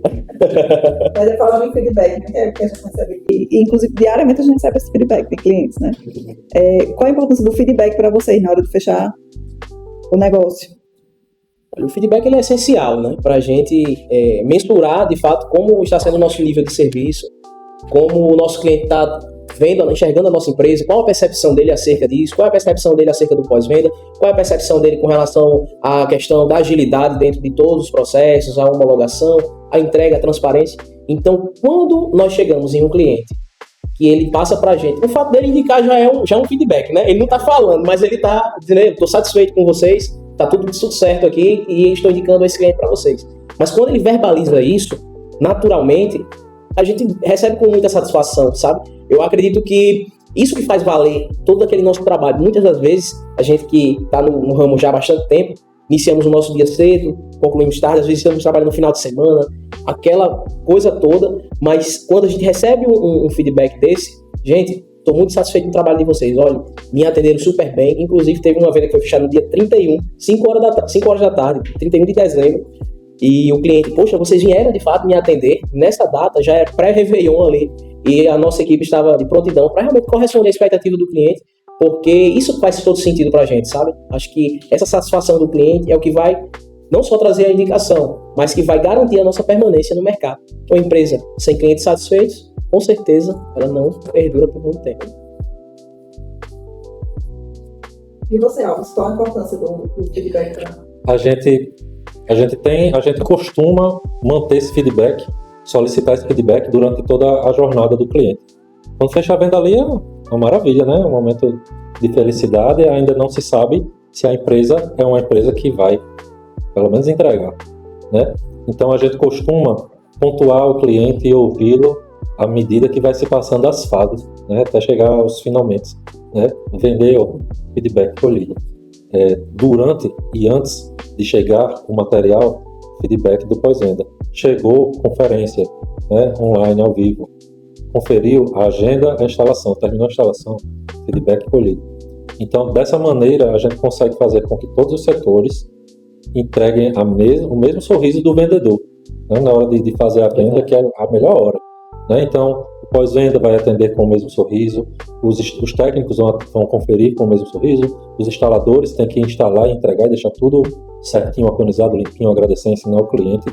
Mas é falando em feedback, né? Que a gente recebe aqui. E, inclusive, diariamente a gente recebe esse feedback de clientes, né? Qual a importância do feedback para vocês na hora de fechar o negócio? O feedback ele é essencial, né? Para a gente mensurar, de fato, como está sendo o nosso nível de serviço, como o nosso cliente está enxergando a nossa empresa, qual a percepção dele acerca disso, qual é a percepção dele acerca do pós-venda, qual é a percepção dele com relação à questão da agilidade dentro de todos os processos, a homologação, a entrega, a transparência. Então, quando nós chegamos em um cliente que ele passa para a gente, o fato dele indicar já é um feedback, né? Ele não está falando, mas ele está dizendo, eu estou satisfeito com vocês, está tudo certo aqui e estou indicando esse cliente para vocês. Mas quando ele verbaliza isso, naturalmente, a gente recebe com muita satisfação, sabe? Eu acredito que isso que faz valer todo aquele nosso trabalho. Muitas das vezes, a gente que está no ramo já há bastante tempo, iniciamos o nosso dia cedo, concluímos tarde, às vezes estamos trabalhando no final de semana, aquela coisa toda, mas quando a gente recebe um feedback desse, gente, estou muito satisfeito com o trabalho de vocês, olha, me atenderam super bem, inclusive teve uma venda que foi fechada no dia 31, 5 horas da tarde, 31 de dezembro, e o cliente, poxa, vocês vieram de fato me atender, nessa data já é pré-Réveillon ali, e a nossa equipe estava de prontidão para realmente corresponder à expectativa do cliente, porque isso faz todo sentido para a gente, sabe? Acho que essa satisfação do cliente é o que vai não só trazer a indicação, mas que vai garantir a nossa permanência no mercado. Uma empresa sem clientes satisfeitos, com certeza, ela não perdura por muito tempo. E você, Alves, qual a importância do feedback? A gente costuma manter esse feedback, solicitar esse feedback durante toda a jornada do cliente. Quando fecha a venda ali é uma maravilha, né? Um momento de felicidade, e ainda não se sabe se a empresa é uma empresa que vai, pelo menos, entregar, né? Então a gente costuma pontuar o cliente e ouvi-lo à medida que vai se passando as fases, né? Até chegar aos finalmente, né? Vender o feedback colhido. Durante e antes de chegar o material, feedback do pós-venda. Chegou, conferência, né? Online, ao vivo. Conferiu a agenda, a instalação. Terminou a instalação, feedback colhido. Então, dessa maneira, a gente consegue fazer com que todos os setores entreguem o mesmo sorriso do vendedor, né? Na hora de fazer a venda, que é a melhor hora, né? Então, o pós-venda vai atender com o mesmo sorriso, os técnicos vão conferir com o mesmo sorriso, os instaladores têm que instalar e entregar e deixar tudo certinho, organizado, limpinho, agradecer, ensinar o cliente,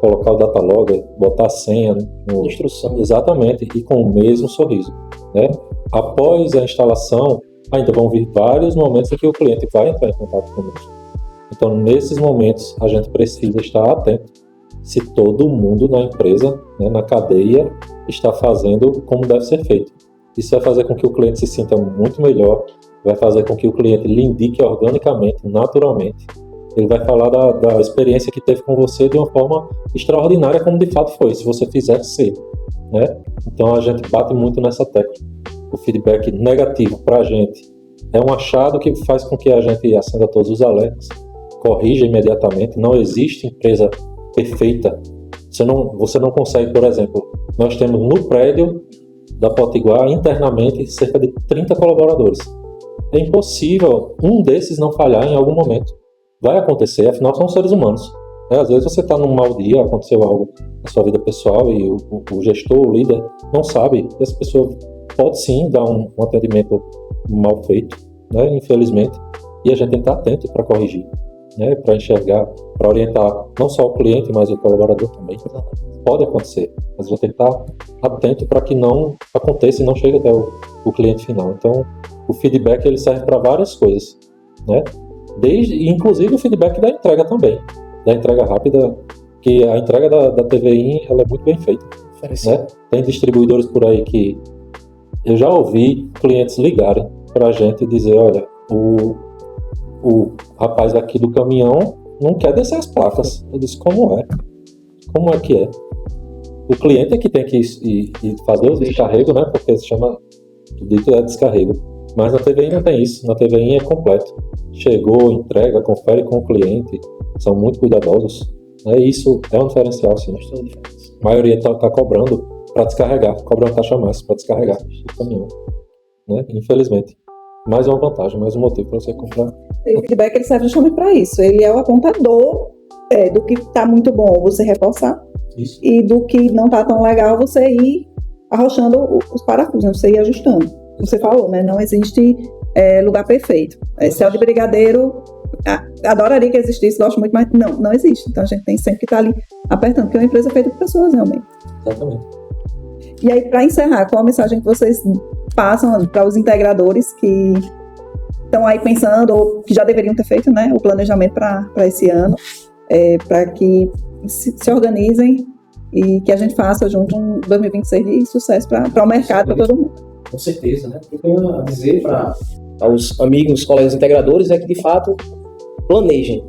colocar o data logger, botar a senha, instrução, exatamente, e com o mesmo sorriso, né? Após a instalação, ainda vão vir vários momentos em que o cliente vai entrar em contato conosco. Então, nesses momentos, a gente precisa estar atento se todo mundo na empresa, né, na cadeia, está fazendo como deve ser feito. Isso vai fazer com que o cliente se sinta muito melhor, vai fazer com que o cliente lhe indique organicamente, naturalmente. Ele vai falar da experiência que teve com você de uma forma extraordinária, como de fato foi, se você fizer ser, né? Então a gente bate muito nessa tecla. O feedback negativo para a gente é um achado que faz com que a gente acenda todos os alertas, corrija imediatamente. Não existe empresa perfeita. Você não consegue, por exemplo, nós temos no prédio da Potiguar internamente cerca de 30 colaboradores. É impossível um desses não falhar em algum momento. Vai acontecer, afinal são seres humanos. Às vezes você está num mau dia, aconteceu algo na sua vida pessoal e o gestor, o líder, não sabe. Essa pessoa pode sim dar um atendimento mal feito, né? Infelizmente, e a gente tem que estar atento para corrigir, né? Para enxergar, para orientar não só o cliente, mas o colaborador também. Pode acontecer, mas você tem que estar atento para que não aconteça e não chegue até o cliente final. Então, o feedback ele serve para várias coisas, né? Inclusive o feedback da entrega também, da entrega rápida, que a entrega da TVI ela é muito bem feita, né? Tem distribuidores por aí que eu já ouvi clientes ligarem para a gente e dizer, olha, o rapaz aqui do caminhão não quer descer as placas. Eu disse, como é? Como é que é? O cliente é que tem que ir fazer o descarrego, né? Porque se chama, o dito é descarrego. Mas na TVI não tem isso, na TVI é completo. Chegou, entrega, confere com o cliente, são muito cuidadosos, né? Isso é um diferencial, sim. A maioria está cobrando para descarregar, cobra uma taxa a mais para descarregar o caminhão, né? Infelizmente. Mais uma vantagem, mais um motivo para você comprar. E o feedback ele serve justamente para isso. Ele é o apontador do que está muito bom, você reforçar. Isso. E do que não está tão legal, você ir arrochando os parafusos, né? Você ir ajustando. Você falou, né? Não existe lugar perfeito. Céu de brigadeiro, adoraria que existisse, gosto muito, mas não existe. Então a gente tem sempre que estar ali apertando, porque é uma empresa feita por pessoas realmente. Exatamente. E aí, para encerrar, qual a mensagem que vocês passam para os integradores que estão aí pensando, ou que já deveriam ter feito, né, o planejamento para esse ano, para que se organizem e que a gente faça junto um 2026 de sucesso para o mercado, para todo mundo. Com certeza, né? O que eu tenho a dizer para os amigos, colegas integradores é que, de fato, planejem.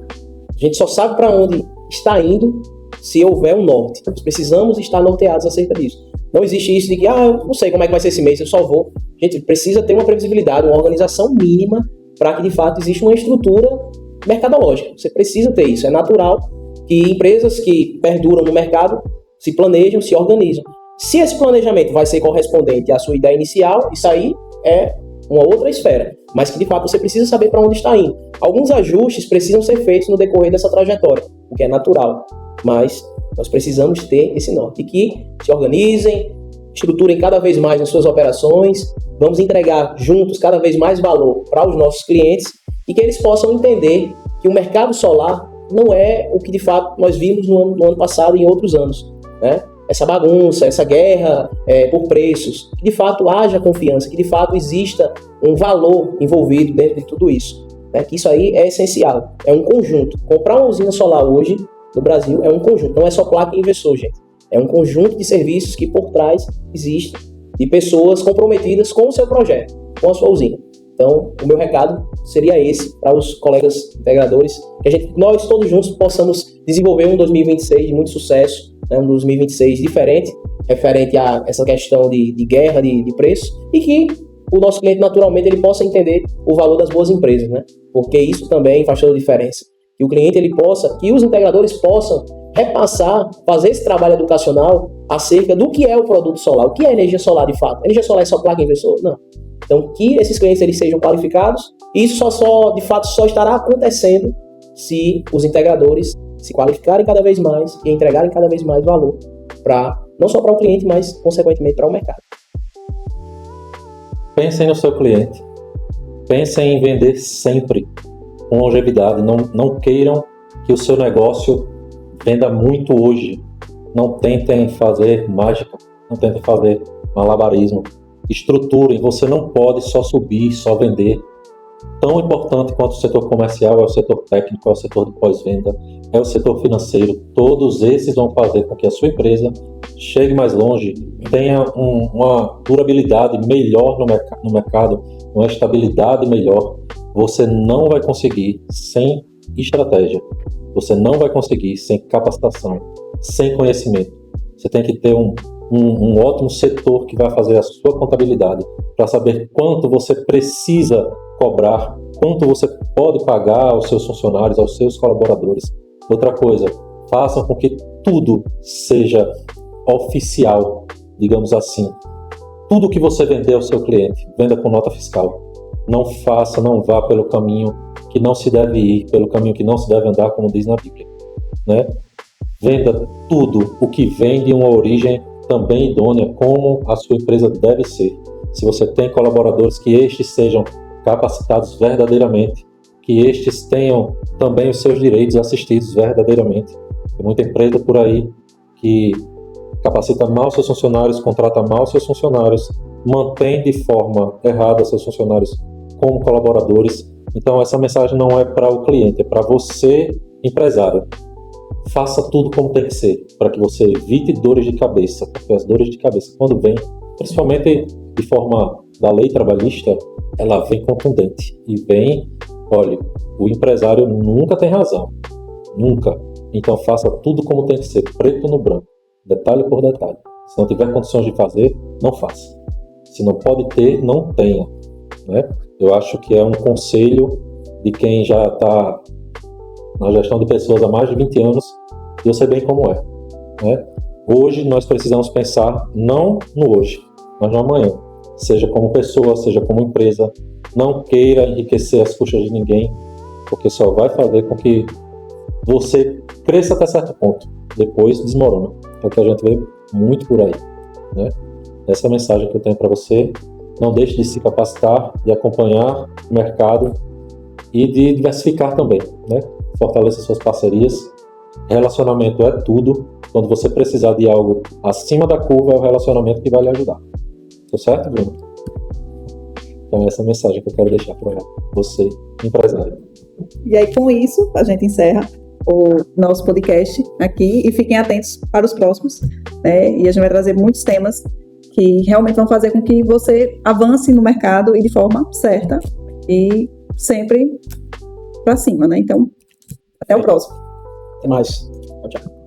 A gente só sabe para onde está indo se houver um norte. Nós precisamos estar norteados acerca disso. Não existe isso de que, eu não sei como é que vai ser esse mês, eu só vou. A gente precisa ter uma previsibilidade, uma organização mínima para que, de fato, exista uma estrutura mercadológica. Você precisa ter isso. É natural que empresas que perduram no mercado se planejam, se organizam. Se esse planejamento vai ser correspondente à sua ideia inicial, isso aí é uma outra esfera. Mas que, de fato, você precisa saber para onde está indo. Alguns ajustes precisam ser feitos no decorrer dessa trajetória, o que é natural. Mas nós precisamos ter esse norte. E que se organizem, estruturem cada vez mais as suas operações, vamos entregar juntos cada vez mais valor para os nossos clientes e que eles possam entender que o mercado solar não é o que de fato nós vimos no ano passado e em outros anos, né? Essa bagunça, essa guerra por preços, que de fato haja confiança, que de fato exista um valor envolvido dentro de tudo isso, né? Que isso aí é essencial, é um conjunto. Comprar uma usina solar hoje no Brasil é um conjunto, não é só placa e inversor, gente. É um conjunto de serviços que por trás existe, de pessoas comprometidas com o seu projeto, com a sua usina. Então, o meu recado seria esse para os colegas integradores, que nós todos juntos possamos desenvolver um 2026 de muito sucesso, né, um 2026 diferente, referente a essa questão de guerra, de preço, e que o nosso cliente, naturalmente, ele possa entender o valor das boas empresas, né? Porque isso também faz toda a diferença. Que o cliente, que os integradores possam repassar, fazer esse trabalho educacional acerca do que é o produto solar, o que é energia solar de fato. Energia solar é só placa e inversor? Não. Então, que esses clientes eles sejam qualificados, e isso de fato só estará acontecendo se os integradores se qualificarem cada vez mais e entregarem cada vez mais valor, não só para o cliente, mas consequentemente para o mercado. Pensem no seu cliente, pensem em vender sempre com longevidade, não queiram que o seu negócio venda muito hoje, não tentem fazer mágica, não tentem fazer malabarismo, estruturem, você não pode só subir, só vender. Tão importante quanto o setor comercial é o setor técnico, é o setor de pós-venda, é o setor financeiro. Todos esses vão fazer com que a sua empresa chegue mais longe, tenha uma durabilidade melhor no mercado, uma estabilidade melhor. Você não vai conseguir sem estratégia, você não vai conseguir sem capacitação, sem conhecimento. Você tem que ter um ótimo setor que vai fazer a sua contabilidade para saber quanto você precisa cobrar, quanto você pode pagar aos seus funcionários, aos seus colaboradores. Outra coisa, façam com que tudo seja oficial, digamos assim. Tudo que você vender ao seu cliente, venda com nota fiscal. Não vá pelo caminho que não se deve ir, pelo caminho que não se deve andar, como diz na Bíblia, né? Venda tudo o que vem de uma origem também idônea, como a sua empresa deve ser. Se você tem colaboradores, que estes sejam capacitados verdadeiramente, que estes tenham também os seus direitos assistidos verdadeiramente. Tem muita empresa por aí que capacita mal seus funcionários, contrata mal seus funcionários, mantém de forma errada seus funcionários como colaboradores. Então essa mensagem não é para o cliente, é para você, empresário. Faça tudo como tem que ser, para que você evite dores de cabeça, porque as dores de cabeça, quando vêm, principalmente de forma da lei trabalhista, ela vem contundente e vem, olha, o empresário nunca tem razão, nunca. Então faça tudo como tem que ser, preto no branco, detalhe por detalhe. Se não tiver condições de fazer, não faça. Se não pode ter, não tenha, né? Eu acho que é um conselho de quem já está na gestão de pessoas há mais de 20 anos, e eu sei bem como é, né? Hoje nós precisamos pensar não no hoje, mas no amanhã. Seja como pessoa, seja como empresa. Não queira enriquecer as custas de ninguém, porque só vai fazer com que você cresça até certo ponto. Depois desmorona. É o que a gente vê muito por aí, né? Essa é a mensagem que eu tenho para você. Não deixe de se capacitar, de acompanhar o mercado e de diversificar também, né? Fortaleça suas parcerias. Relacionamento é tudo. Quando você precisar de algo acima da curva, é o relacionamento que vai lhe ajudar. Tá certo, Bruno? Então essa é a mensagem que eu quero deixar para você, empresário. E aí, com isso, a gente encerra o nosso podcast aqui e fiquem atentos para os próximos, né? E a gente vai trazer muitos temas que realmente vão fazer com que você avance no mercado e de forma certa e sempre para cima, né? Então, até o próximo. Até mais. Tchau, tchau.